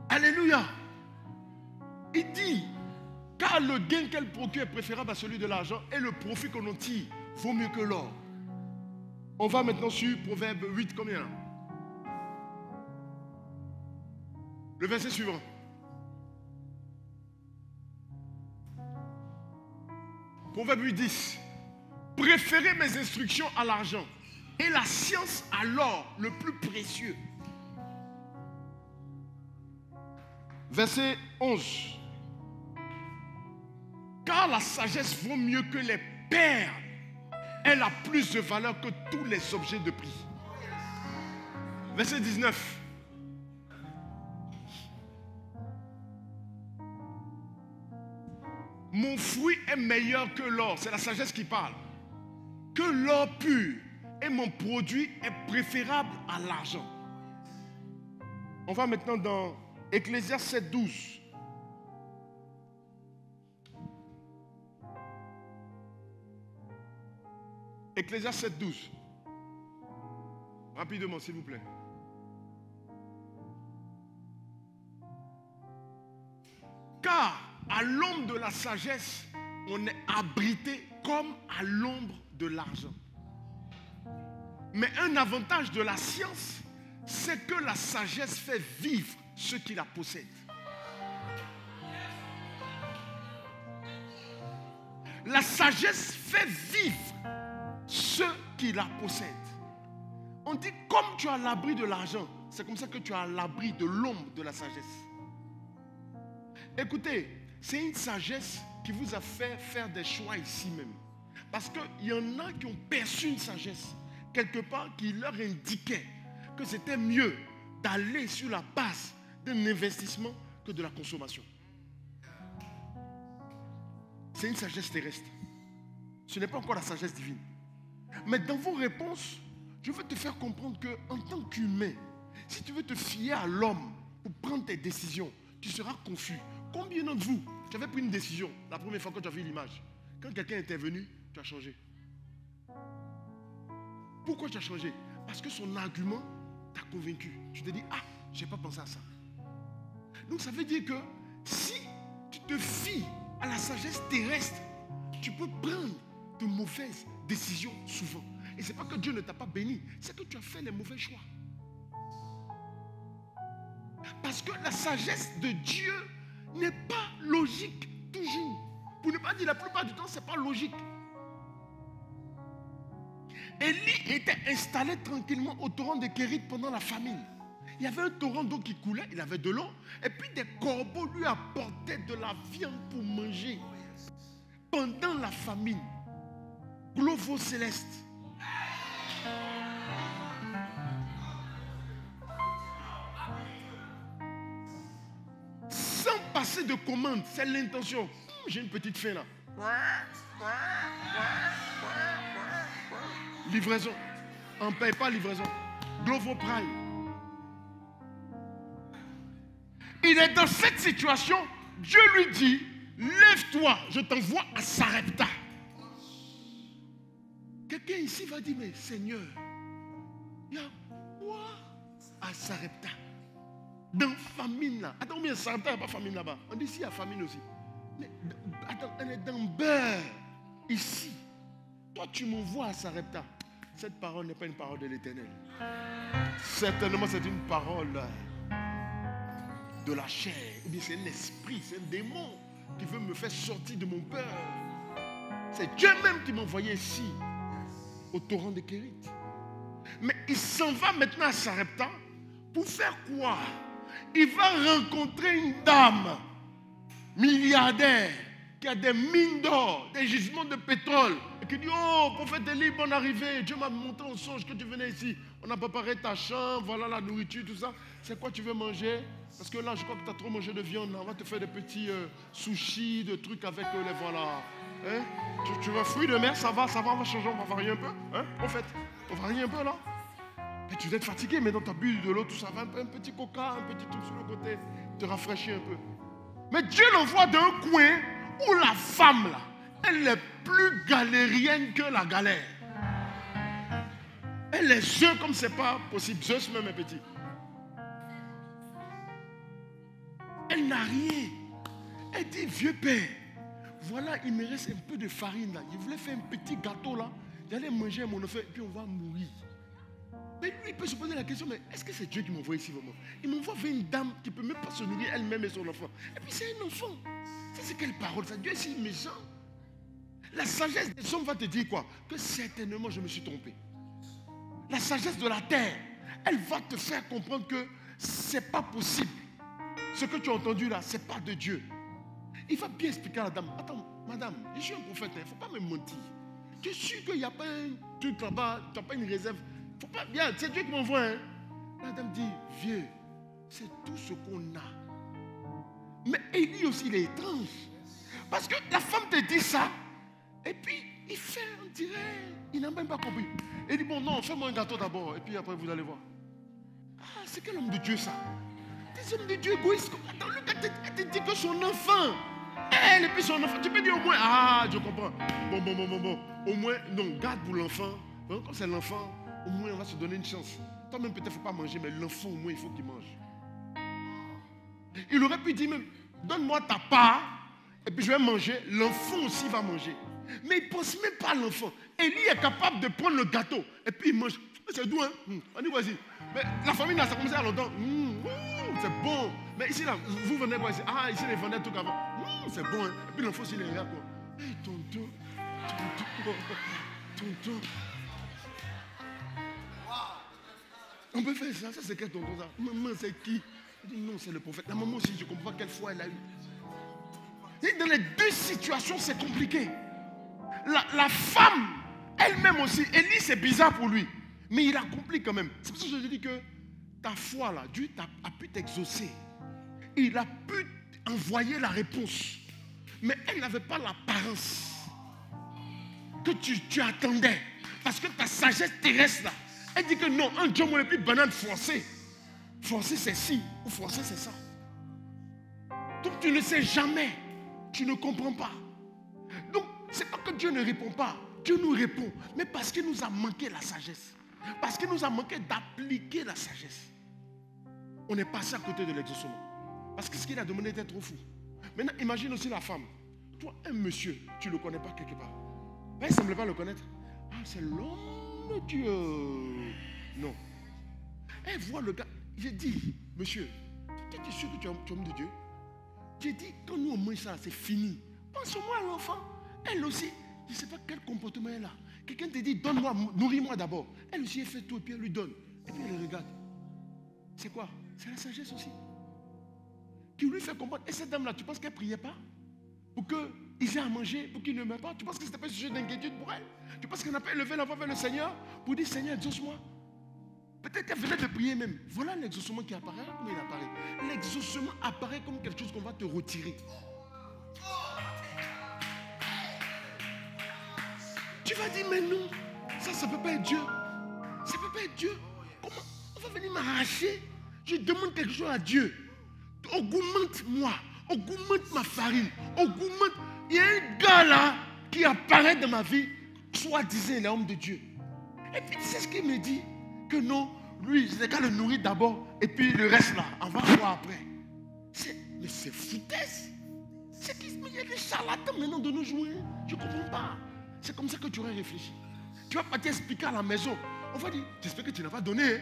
Alléluia. Il dit, car le gain qu'elle procure est préférable à celui de l'argent et le profit qu'on en tire vaut mieux que l'or. On va maintenant sur Proverbe 8, combien là? Le verset suivant. Proverbe 8, 10. Préférez mes instructions à l'argent et la science à l'or le plus précieux. Verset 11. Car la sagesse vaut mieux que les perles. Elle a plus de valeur que tous les objets de prix. Verset 19. Mon fruit est meilleur que l'or. C'est la sagesse qui parle. Que l'or pur. Et mon produit est préférable à l'argent. On va maintenant dans Ecclésiaste 7, 12. Ecclésiaste 7, 12. Rapidement, s'il vous plaît. Car à l'ombre de la sagesse, on est abrité comme à l'ombre de l'argent. Mais un avantage de la science, c'est que la sagesse fait vivre ceux qui la possèdent. La sagesse fait vivre ceux qui la possèdent. On dit comme tu as l'abri de l'argent, c'est comme ça que tu as l'abri de l'ombre de la sagesse. Écoutez, c'est une sagesse qui vous a fait faire des choix ici même. Parce qu'il y en a qui ont perçu une sagesse, quelque part, qui leur indiquait que c'était mieux d'aller sur la base d'un investissement que de la consommation. C'est une sagesse terrestre. Ce n'est pas encore la sagesse divine. Mais dans vos réponses, je veux te faire comprendre qu'en tant qu'humain, si tu veux te fier à l'homme pour prendre tes décisions, tu seras confus. Combien d'entre vous, tu avais pris une décision la première fois que tu as vu l'image? Quand quelqu'un est intervenu, tu as changé. Pourquoi tu as changé? Parce que son argument t'a convaincu. Tu te dis, ah, je n'ai pas pensé à ça. Donc ça veut dire que si tu te fies à la sagesse terrestre, tu peux prendre de mauvaises décisions souvent. Et ce n'est pas que Dieu ne t'a pas béni, c'est que tu as fait les mauvais choix. Parce que la sagesse de Dieu n'est pas logique toujours. Pour ne pas dire la plupart du temps, ce n'est pas logique. Élie était installé tranquillement au torrent de Kérit pendant la famine. Il y avait un torrent d'eau qui coulait, il avait de l'eau, et puis des corbeaux lui apportaient de la viande pour manger. Pendant la famine, Glovo céleste. Sans passer de commande, c'est l'intention. j'ai une petite faim là. Livraison. On ne paye pas livraison. Glovo Prime. Il est dans cette situation. Dieu lui dit, lève-toi, je t'envoie à Sarepta. Quelqu'un ici va dire, mais Seigneur, il y a quoi à Sarepta? Dans famine là. Attends, mais Sarepta, il n'y a pas famine là-bas. On dit ici, il y a famine aussi. Mais attends, elle est dans beurre. Ici. Toi, tu m'envoies à Sarepta. Cette parole n'est pas une parole de l'Éternel. Certainement, c'est une parole de la chair. Ou bien c'est un esprit, c'est un démon qui veut me faire sortir de mon beurre. C'est Dieu même qui m'a envoyé ici, au torrent de Kérit. Mais il s'en va maintenant à Sarepta pour faire quoi? Il va rencontrer une dame milliardaire qui a des mines d'or, des gisements de pétrole, et qui dit, oh, prophète Élie, bonne arrivée, Dieu m'a montré en songe que tu venais ici. On a préparé ta chambre, voilà la nourriture, tout ça. C'est quoi tu veux manger? Parce que là, je crois que tu as trop mangé de viande. On va te faire des petits sushis, des trucs avec les voilà. Hein? Tu veux fruits de mer, ça va, on va changer, on va varier un peu. Hein? En fait, on varie un peu là. Mais tu dois être fatigué, mais dans ta bulle de l'eau, tout ça va, un petit coca, un petit truc sur le côté, te rafraîchir un peu. Mais Dieu l'envoie d'un coin où la femme là, elle est plus galérienne que la galère. Elle est Zeus comme c'est pas possible. Zeus même est petit. Elle n'a rien. Elle dit, vieux père, voilà, il me reste un peu de farine là. Il voulait faire un petit gâteau là. J'allais manger mon enfant et puis on va mourir. Mais lui, il peut se poser la question, mais est-ce que c'est Dieu qui m'envoie ici vraiment? Il m'envoie vers une dame qui ne peut même pas se nourrir elle-même et son enfant. Et puis c'est un enfant. Ça, c'est quelle parole ça? Dieu est si méchant. La sagesse des hommes va te dire quoi? Que certainement je me suis trompé. La sagesse de la terre, elle va te faire comprendre que ce n'est pas possible. Ce que tu as entendu là, ce n'est pas de Dieu. Il va bien expliquer à la dame, attends, madame, je suis un prophète, il ne faut pas me mentir. Tu es sûr qu'il n'y a pas un truc là-bas, tu n'as pas une réserve? Faut pas bien, c'est Dieu qui m'envoie. Hein? La dame dit, vieux, c'est tout ce qu'on a. Mais Élie aussi, il est étrange. Parce que la femme te dit ça, et puis il fait, on dirait, il n'a même pas compris. Il dit, bon, non, fais-moi un gâteau d'abord, et puis après vous allez voir. Ah, c'est quel homme de Dieu ça? Des hommes de Dieu égoïstes. Attends, le gars te dit que son enfant, elle et puis son enfant, tu peux dire au moins, ah, je comprends. Bon. Au moins, non, garde pour l'enfant. Hein, comme c'est l'enfant, au moins on va se donner une chance. Toi-même peut-être il ne faut pas manger, mais l'enfant au moins il faut qu'il mange. Il aurait pu dire même, donne-moi ta part, et puis je vais manger, l'enfant aussi va manger. Mais il ne pense même pas à l'enfant. Élie est capable de prendre le gâteau, et puis il mange. C'est doux, hein? On dit, vas-y. Mais la famille là, ça commençait à longtemps. C'est bon. Mais ici là, vous venez quoi ici? Ah, ici les vendaient tout avant. C'est bon, hein? Et puis l'enfant aussi il est là quoi. Hey, tonton. On peut faire ça, ça c'est quel tonton ça? Maman c'est qui? Elle dit non, c'est le prophète. La maman aussi, je ne comprends pas quelle foi elle a eu. Et dans les deux situations, c'est compliqué. La femme, elle-même aussi, Élie c'est bizarre pour lui. Mais il accomplit quand même. C'est pour ça que je dis que ta foi là, Dieu a pu t'exaucer. Il a pu envoyer la réponse. Mais elle n'avait pas l'apparence que tu attendais. Parce que ta sagesse terrestre là, elle dit que non, un Dieu et puis banane forcée. Forcée c'est ci, ou forcée c'est ça. Donc tu ne sais jamais. Tu ne comprends pas. Donc, c'est pas que Dieu ne répond pas. Dieu nous répond. Mais parce qu'il nous a manqué la sagesse. Parce qu'il nous a manqué d'appliquer la sagesse. On est passé à côté de l'exaucement. Parce que ce qu'il a demandé était trop fou. Maintenant, imagine aussi la femme. Toi, un monsieur, tu ne le connais pas quelque part. Ben, il ne semble pas le connaître. Ah, c'est l'homme de Dieu. Non. Elle voit le gars. J'ai dit, monsieur, tu es sûr que tu es homme de Dieu? J'ai dit, quand nous on mange ça, c'est fini. Pense-moi à l'enfant. Elle aussi, je ne sais pas quel comportement elle a. Quelqu'un te dit, donne-moi, nourris-moi d'abord. Elle aussi, elle fait tout et puis elle lui donne. Et puis elle regarde. C'est quoi? C'est la sagesse aussi. Qui lui fait comprendre. Et cette dame-là, tu penses qu'elle ne priait pas? Pour qu'ils aient à manger, pour qu'ils ne meurent pas? Tu penses que ce n'était pas un sujet d'inquiétude pour elle? Tu penses qu'elle n'a pas élevé la voix vers le Seigneur pour dire, Seigneur, exauce-moi? Peut-être qu'elle venait de prier même. Voilà l'exaucement qui apparaît. Comment il apparaît? L'exaucement apparaît comme quelque chose qu'on va te retirer. Tu vas dire, mais non, ça ne peut pas être Dieu. Ça ne peut pas être Dieu. Comment on va venir m'arracher? Je demande quelque chose à Dieu. Augmente-moi, augmente ma farine, augmente. Il y a un gars là qui apparaît dans ma vie, soi-disant il est homme de Dieu. Et puis tu sais ce qu'il me dit? Que non, lui, je n'ai qu'à le nourrir d'abord, et puis le reste là, on va voir après. Mais c'est foutaise. Il y a des charlatans maintenant de nos jours. Je ne comprends pas. C'est comme ça que tu aurais réfléchi. Tu vas pas t'expliquer à la maison. On va dire, j'espère que tu n'as pas donné.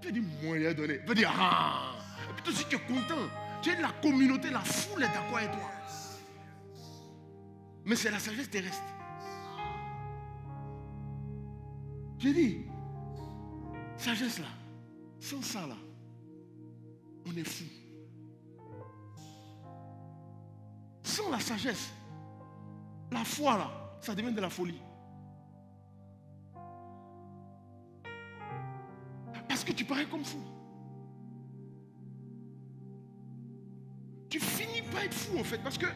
Tu vas dire, moi, il a donné. Tu vas dire, ah. Et puis toi aussi, tu es content. Tu es de la communauté, la foule est d'accord avec toi. Mais c'est la sagesse terrestre. J'ai dit, sagesse là, sans ça là, on est fou. Sans la sagesse, la foi là, ça devient de la folie. Parce que tu parais comme fou. Tu finis par être fou en fait. Parce que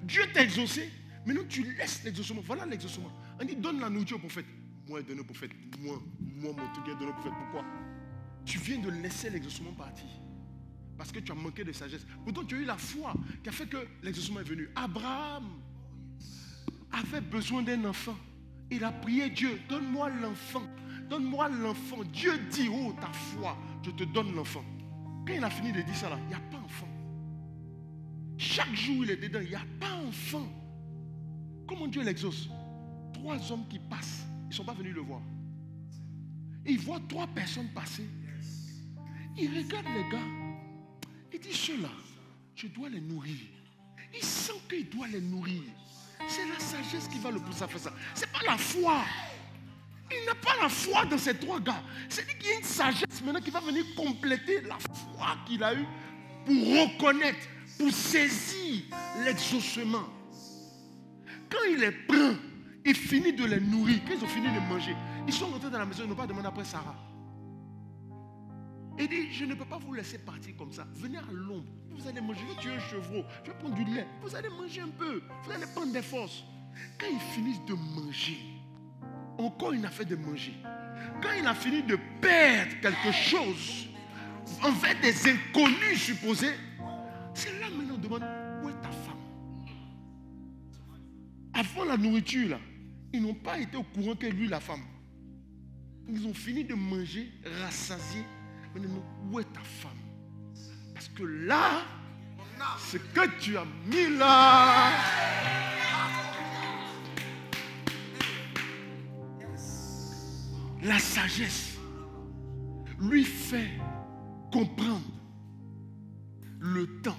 Dieu t'a exaucé. Maintenant tu laisses l'exaucement. Voilà l'exaucement. On dit donne la nourriture au prophète. Moi donne au prophète. Moi mon truc est donné au prophète. Pourquoi? Tu viens de laisser l'exaucement partir. Parce que tu as manqué de sagesse. Pourtant tu as eu la foi qui a fait que l'exaucement est venu. Abraham avait besoin d'un enfant. Il a prié Dieu, donne-moi l'enfant. Donne-moi l'enfant. Dieu dit, oh ta foi, je te donne l'enfant. Quand il a fini de dire ça là, il n'y a pas enfant. Chaque jour il est dedans, il n'y a pas enfant. Comment Dieu l'exauce? 3 hommes qui passent, ils ne sont pas venus le voir. Et il voit 3 personnes passer. Il regarde les gars. Il dit, ceux-là, je dois les nourrir. Il sent qu'il doit les nourrir. C'est la sagesse qui va le pousser à faire ça. Ce n'est pas la foi. Il n'a pas la foi dans ces 3 gars. C'est-à-dire qu'il y a une sagesse maintenant qui va venir compléter la foi qu'il a eue pour reconnaître, pour saisir l'exaucement. Quand il les prend, il finit de les nourrir. Quand ils ont fini de manger, ils sont rentrés dans la maison, ils n'ont pas demandé après Sarah. Il dit, je ne peux pas vous laisser partir comme ça. Venez à l'ombre. Vous allez manger. Je vais tuer un chevreau. Je vais prendre du lait. Vous allez manger un peu. Vous allez prendre des forces. Quand ils finissent de manger, encore une affaire de manger. Quand il a fini de perdre quelque chose envers des inconnus supposés, c'est là maintenant on demande, où est ta femme? Avant la nourriture, là, ils n'ont pas été au courant que lui, la femme. Ils ont fini de manger, rassasiés. Maintenant, où est ta femme? Parce que là, ce que tu as mis là, la sagesse lui fait comprendre le temps,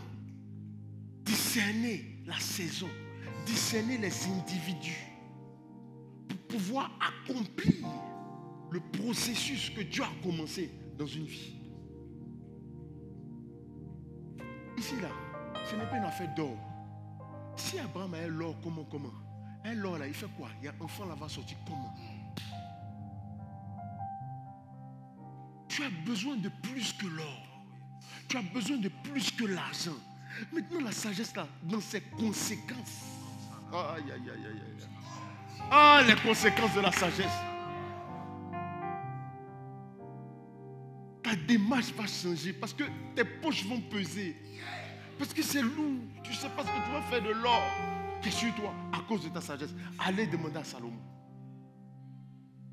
discerner la saison, discerner les individus pour pouvoir accomplir le processus que Dieu a commencé dans une vie. Ici là, ce n'est pas une affaire d'or. Si Abraham a l'or, comment? Un l'or là, il fait quoi? Il y a un enfant là va sortir comment? Tu as besoin de plus que l'or. Tu as besoin de plus que l'argent. Maintenant la sagesse là, dans ses conséquences. Aïe, aïe, aïe, aïe, aïe. Ah, les conséquences de la sagesse. Ta démarche va changer parce que tes poches vont peser. Parce que c'est lourd. Tu ne sais pas ce que tu vas faire de l'or qui est sur toi à cause de ta sagesse. Allez demander à Salomon.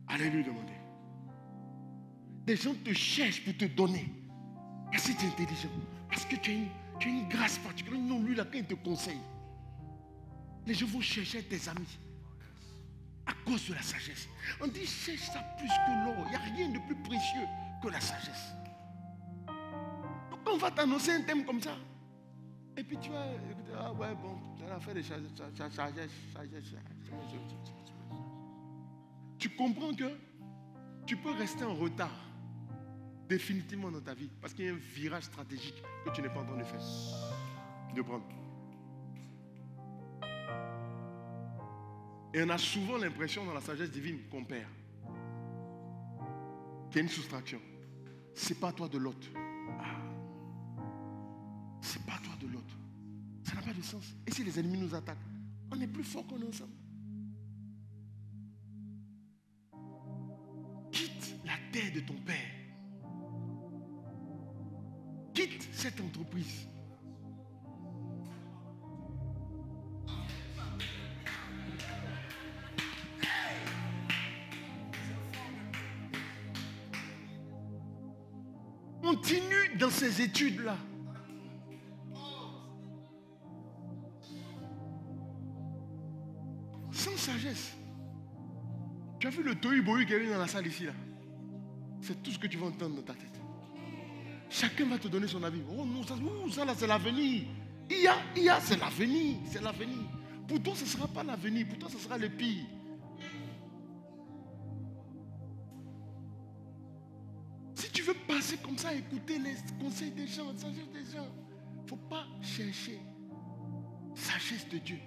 Allez lui demander. Des gens te cherchent pour te donner. Parce que tu es intelligent. Parce que tu as une grâce particulière. Non, lui là, quand il te conseille, les gens vont chercher tes amis. À cause de la sagesse. On dit cherche ça plus que l'or. Il n'y a rien de plus précieux que la sagesse. Donc on va t'annoncer un thème comme ça. Et puis tu vas écouter, ah ouais bon, tu vas faire des sagesse. Tu comprends que tu peux rester en retard définitivement dans ta vie parce qu'il y a un virage stratégique que tu n'es pas en train de faire, de prendre. Et on a souvent l'impression dans la sagesse divine qu'on perd. Qu'il y a une soustraction. C'est pas toi de l'autre. C'est pas toi de l'autre. Ça n'a pas de sens. Et si les ennemis nous attaquent, on est plus fort qu'on est ensemble. terre de ton père. Quitte cette entreprise. Continue dans ces études-là. Sans sagesse. Tu as vu le tohu-bohu qui est venu dans la salle ici là? C'est tout ce que tu vas entendre dans ta tête. Chacun va te donner son avis. Oh non, ça là c'est l'avenir. IA, c'est l'avenir. C'est l'avenir. Pour toi, ce ne sera pas l'avenir. Pour toi, ce sera le pire. Si tu veux passer comme ça, écouter les conseils des gens, la sagesse des gens, il ne faut pas chercher sagesse de Dieu.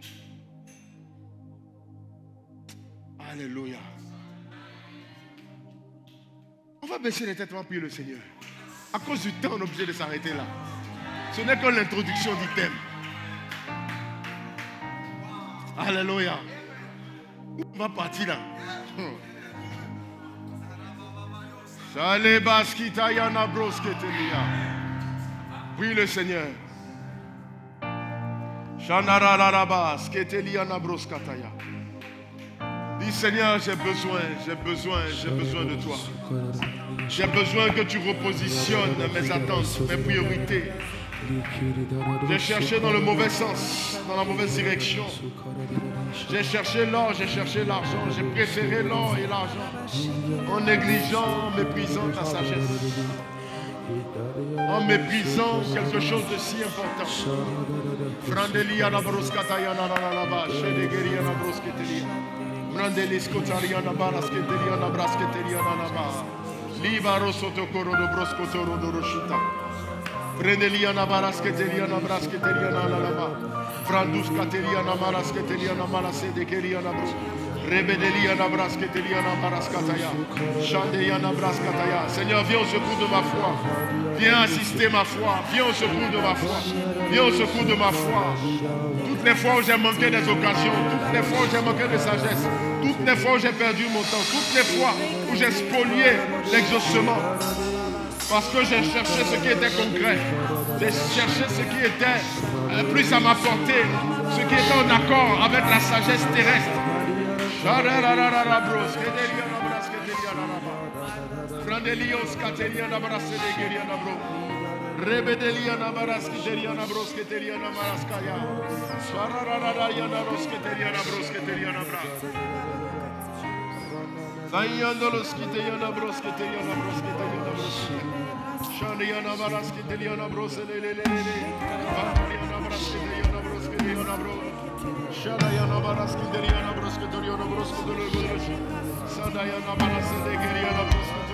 Alléluia. On va baisser les têtes, on va prier le Seigneur. À cause du temps, on est obligé de s'arrêter là. Ce n'est que l'introduction du thème. Alléluia. On va partir là. Oui, le Seigneur. Dis Seigneur, j'ai besoin de toi. J'ai besoin que tu repositionnes mes attentes, mes priorités. J'ai cherché dans le mauvais sens, dans la mauvaise direction. J'ai cherché l'or, j'ai cherché l'argent. J'ai préféré l'or et l'argent en négligeant, en méprisant ta sagesse. En méprisant quelque chose de si important. Frandelia la broskataya na la ba, shedegeria na brosketelia. Brandelis kotaria na barasketelia na brasketelia na ba. Libaro sotokoro do broskotoro do roshita. Prendelia na barasketelia na brasketelia na la ba. Frandus katelia na marasketelia na marasedekeria na bro. Rebedelia na brasketelia na maraskataya. Chandelia na braskataya. Seigneur, viens au secours de ma foi. Viens assister ma foi. Viens au secours de ma foi. Viens au secours de ma foi. Toutes les fois où j'ai manqué des occasions, toutes les fois où j'ai manqué de sagesse, toutes les fois où j'ai perdu mon temps, toutes les fois où j'ai spolié l'exaucement, parce que j'ai cherché ce qui était concret, j'ai cherché ce qui était plus à ma portée, ce qui était en accord avec la sagesse terrestre. Rebedelia na barasketeria na brosketeria na maraskaya. Sharararaya na brosketeria na brosketeria na bra. Zayandolo skiteria na brosketeria na brosketeria na brosketeria. Shalia na barasketeria na broselelelele. Varia na brasketeria na brosketeria na bro. Shalia na barasketeria na brosketeria na brosketeria. Sadaya na barasketeria na brosketeria.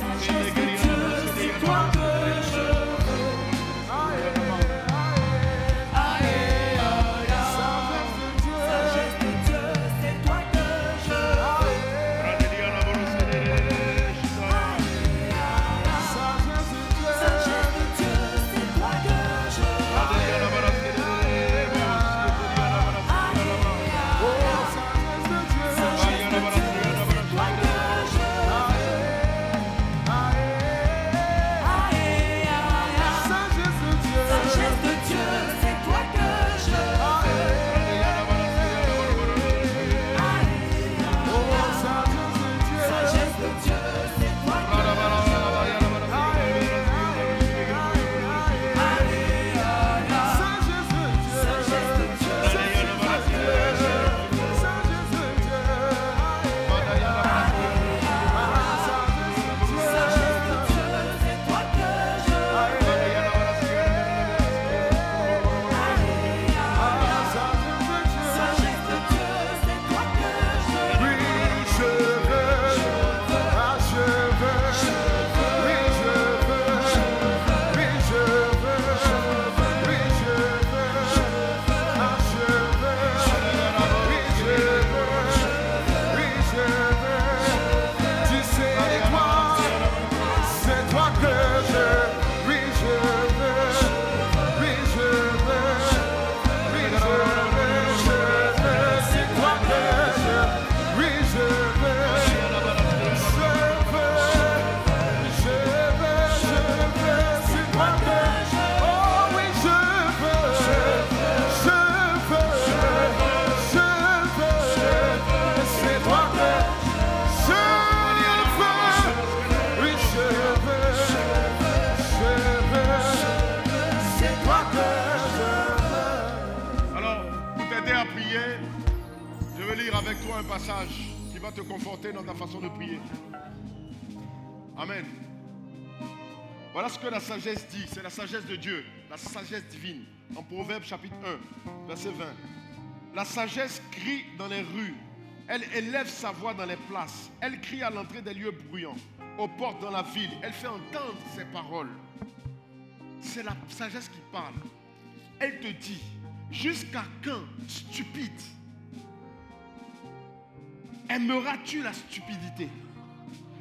Sagesse de Dieu, c'est la vérité. à prier, je vais lire avec toi un passage qui va te conforter dans ta façon de prier. Amen. Voilà ce que la sagesse dit. C'est la sagesse de Dieu, la sagesse divine. En Proverbe chapitre 1, verset 20. La sagesse crie dans les rues. Elle élève sa voix dans les places. Elle crie à l'entrée des lieux bruyants, aux portes dans la ville. Elle fait entendre ses paroles. C'est la sagesse qui parle. Elle te dit, jusqu'à quand, stupide, aimeras-tu la stupidité?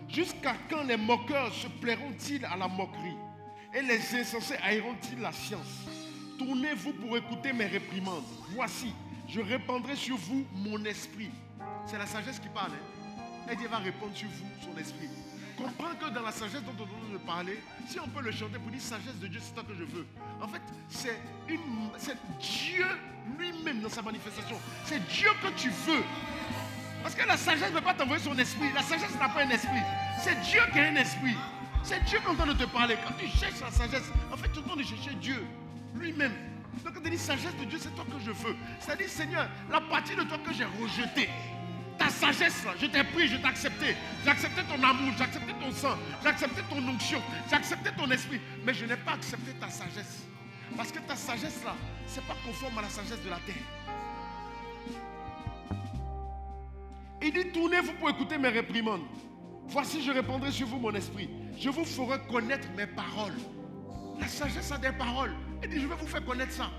Jusqu'à quand les moqueurs se plairont-ils à la moquerie? Et les insensés haïront-ils la science? Tournez-vous pour écouter mes réprimandes. Voici, je répandrai sur vous mon esprit. C'est la sagesse qui parle. Elle dit, elle va répandre sur vous son esprit. Comprends que dans la sagesse dont on vient de parler, si on peut le chanter pour dire sagesse de Dieu, c'est ça que je veux. En fait, c'est Dieu lui-même dans sa manifestation. C'est Dieu que tu veux. Parce que la sagesse ne peut pas t'envoyer son esprit. La sagesse n'a pas un esprit. C'est Dieu qui a un esprit. C'est Dieu qui est en train de te parler. Quand tu cherches la sagesse, en fait, tu es en train de chercher Dieu lui-même. Donc quand tu dis sagesse de Dieu, c'est toi que je veux. C'est-à-dire, Seigneur, la partie de toi que j'ai rejetée, ta sagesse, là, je t'ai pris, je t'ai accepté. J'ai accepté ton amour, j'ai accepté ton sang, j'ai accepté ton onction, j'ai accepté ton esprit. Mais je n'ai pas accepté ta sagesse. Parce que ta sagesse, là, ce n'est pas conforme à la sagesse de la terre. Il dit, tournez-vous pour écouter mes réprimandes. Voici, je répandrai sur vous mon esprit. Je vous ferai connaître mes paroles. La sagesse a des paroles. Il dit, je vais vous faire connaître ça.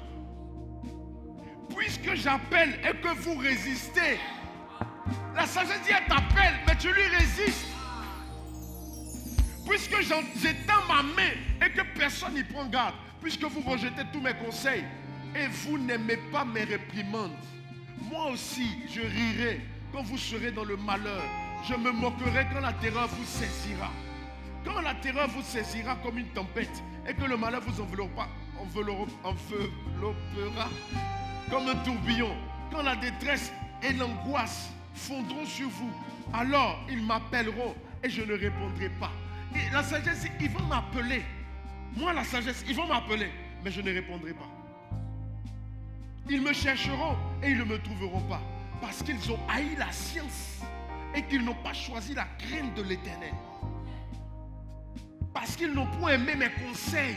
Puisque j'appelle et que vous résistez. La sagesse dit, elle t'appelle, mais tu lui résistes. Puisque j'étends ma main et que personne n'y prend garde. Puisque vous rejetez tous mes conseils et vous n'aimez pas mes réprimandes. Moi aussi, je rirai quand vous serez dans le malheur. Je me moquerai quand la terreur vous saisira. Quand la terreur vous saisira comme une tempête et que le malheur vous enveloppera comme un tourbillon. Quand la détresse et l'angoisse fondront sur vous, alors ils m'appelleront et je ne répondrai pas. Et la sagesse, ils vont m'appeler. Moi, la sagesse, ils vont m'appeler, mais je ne répondrai pas. Ils me chercheront et ils ne me trouveront pas. Parce qu'ils ont haï la science et qu'ils n'ont pas choisi la crainte de l'Éternel. Parce qu'ils n'ont point aimé mes conseils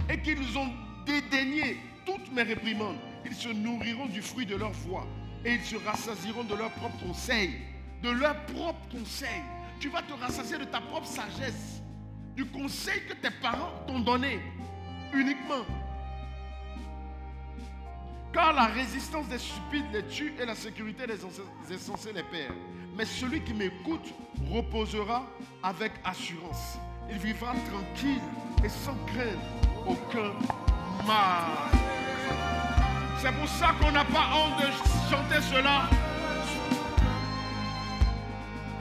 et qu'ils ont dédaigné toutes mes réprimandes. Ils se nourriront du fruit de leur voix et ils se rassasieront de leurs propres conseils. De leurs propres conseils. Tu vas te rassasier de ta propre sagesse, du conseil que tes parents t'ont donné uniquement. Car la résistance des stupides les tue et la sécurité des insensés les perd. Mais celui qui m'écoute reposera avec assurance. Il vivra tranquille et sans craindre aucun mal. C'est pour ça qu'on n'a pas honte de chanter cela.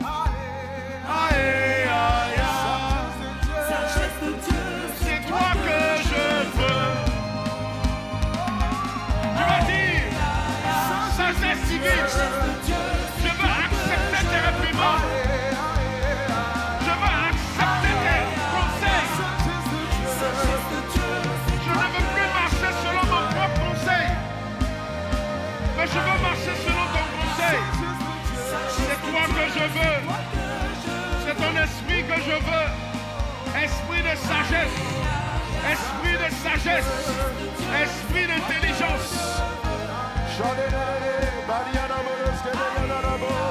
Aïe, aïe, aïe. Sagesse de Dieu, c'est toi que je veux. Tu vas dire, sagesse divine, je veux accepter tes réprimandes. Je veux accepter tes conseils. Je ne veux plus marcher selon mon propre conseil, mais je veux marcher selon ton conseil. C'est toi que je veux. C'est ton esprit que je veux. Esprit de sagesse. Esprit de sagesse. Esprit d'intelligence. C'est toi que je veux.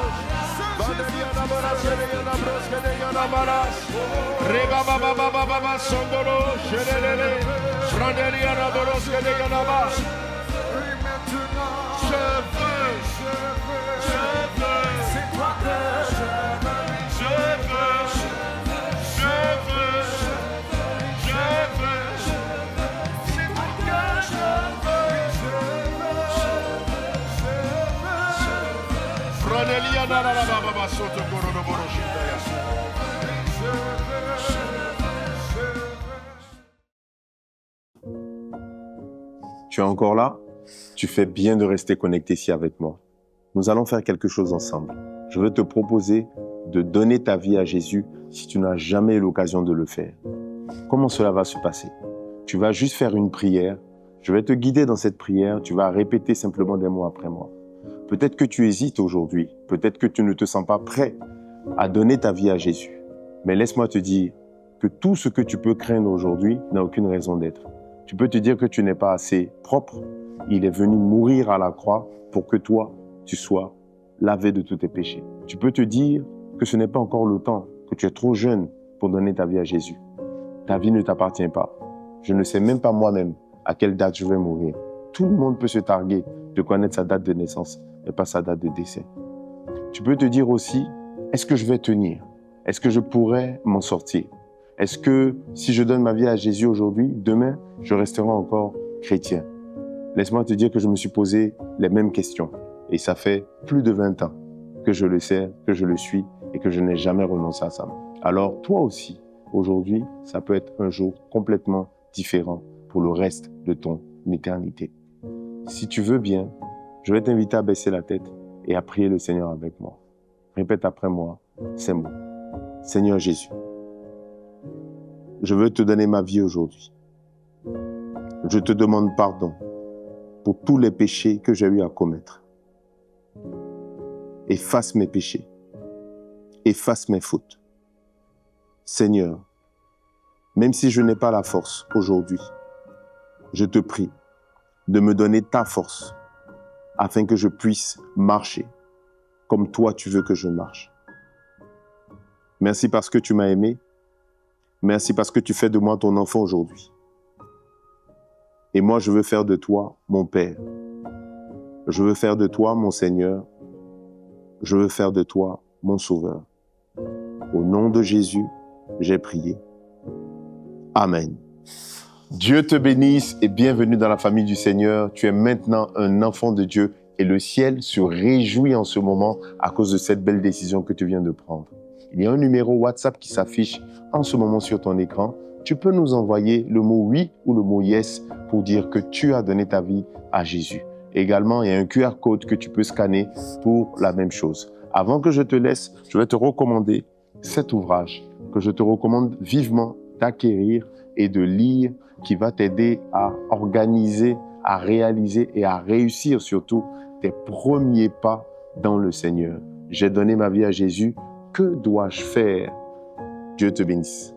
Tu es encore là? Tu fais bien de rester connecté ici avec moi. Nous allons faire quelque chose ensemble. Je veux te proposer de donner ta vie à Jésus si tu n'as jamais eu l'occasion de le faire. Comment cela va se passer? Tu vas juste faire une prière. Je vais te guider dans cette prière. Tu vas répéter simplement des mots après moi. Peut-être que tu hésites aujourd'hui. Peut-être que tu ne te sens pas prêt à donner ta vie à Jésus. Mais laisse-moi te dire que tout ce que tu peux craindre aujourd'hui n'a aucune raison d'être. Tu peux te dire que tu n'es pas assez propre. Il est venu mourir à la croix pour que toi, tu sois lavé de tous tes péchés. Tu peux te dire que ce n'est pas encore le temps, que tu es trop jeune pour donner ta vie à Jésus. Ta vie ne t'appartient pas. Je ne sais même pas moi-même à quelle date je vais mourir. Tout le monde peut se targuer de connaître sa date de naissance, mais pas sa date de décès. Tu peux te dire aussi, est-ce que je vais tenir? Est-ce que je pourrais m'en sortir? Est-ce que si je donne ma vie à Jésus aujourd'hui, demain, je resterai encore chrétien? Laisse-moi te dire que je me suis posé les mêmes questions. Et ça fait plus de 20 ans que je le sais, que je le suis et que je n'ai jamais renoncé à ça. Alors toi aussi, aujourd'hui, ça peut être un jour complètement différent pour le reste de ton éternité. Si tu veux bien, je vais t'inviter à baisser la tête et à prier le Seigneur avec moi. Répète après moi ces mots. Seigneur Jésus, je veux te donner ma vie aujourd'hui. Je te demande pardon pour tous les péchés que j'ai eu à commettre. Efface mes péchés. Efface mes fautes. Seigneur, même si je n'ai pas la force aujourd'hui, je te prie de me donner ta force afin que je puisse marcher comme toi tu veux que je marche. Merci parce que tu m'as aimé. Merci parce que tu fais de moi ton enfant aujourd'hui. Et moi, je veux faire de toi mon Père. Je veux faire de toi mon Seigneur. Je veux faire de toi mon Sauveur. Au nom de Jésus, j'ai prié. Amen. Dieu te bénisse et bienvenue dans la famille du Seigneur. Tu es maintenant un enfant de Dieu et le ciel se réjouit en ce moment à cause de cette belle décision que tu viens de prendre. Il y a un numéro WhatsApp qui s'affiche en ce moment sur ton écran. Tu peux nous envoyer le mot oui ou le mot yes pour dire que tu as donné ta vie à Jésus. Également, il y a un QR code que tu peux scanner pour la même chose. Avant que je te laisse, je vais te recommander cet ouvrage que je te recommande vivement d'acquérir et de lire, qui va t'aider à organiser, à réaliser et à réussir surtout tes premiers pas dans le Seigneur. J'ai donné ma vie à Jésus. Que dois-je faire? Dieu te bénisse.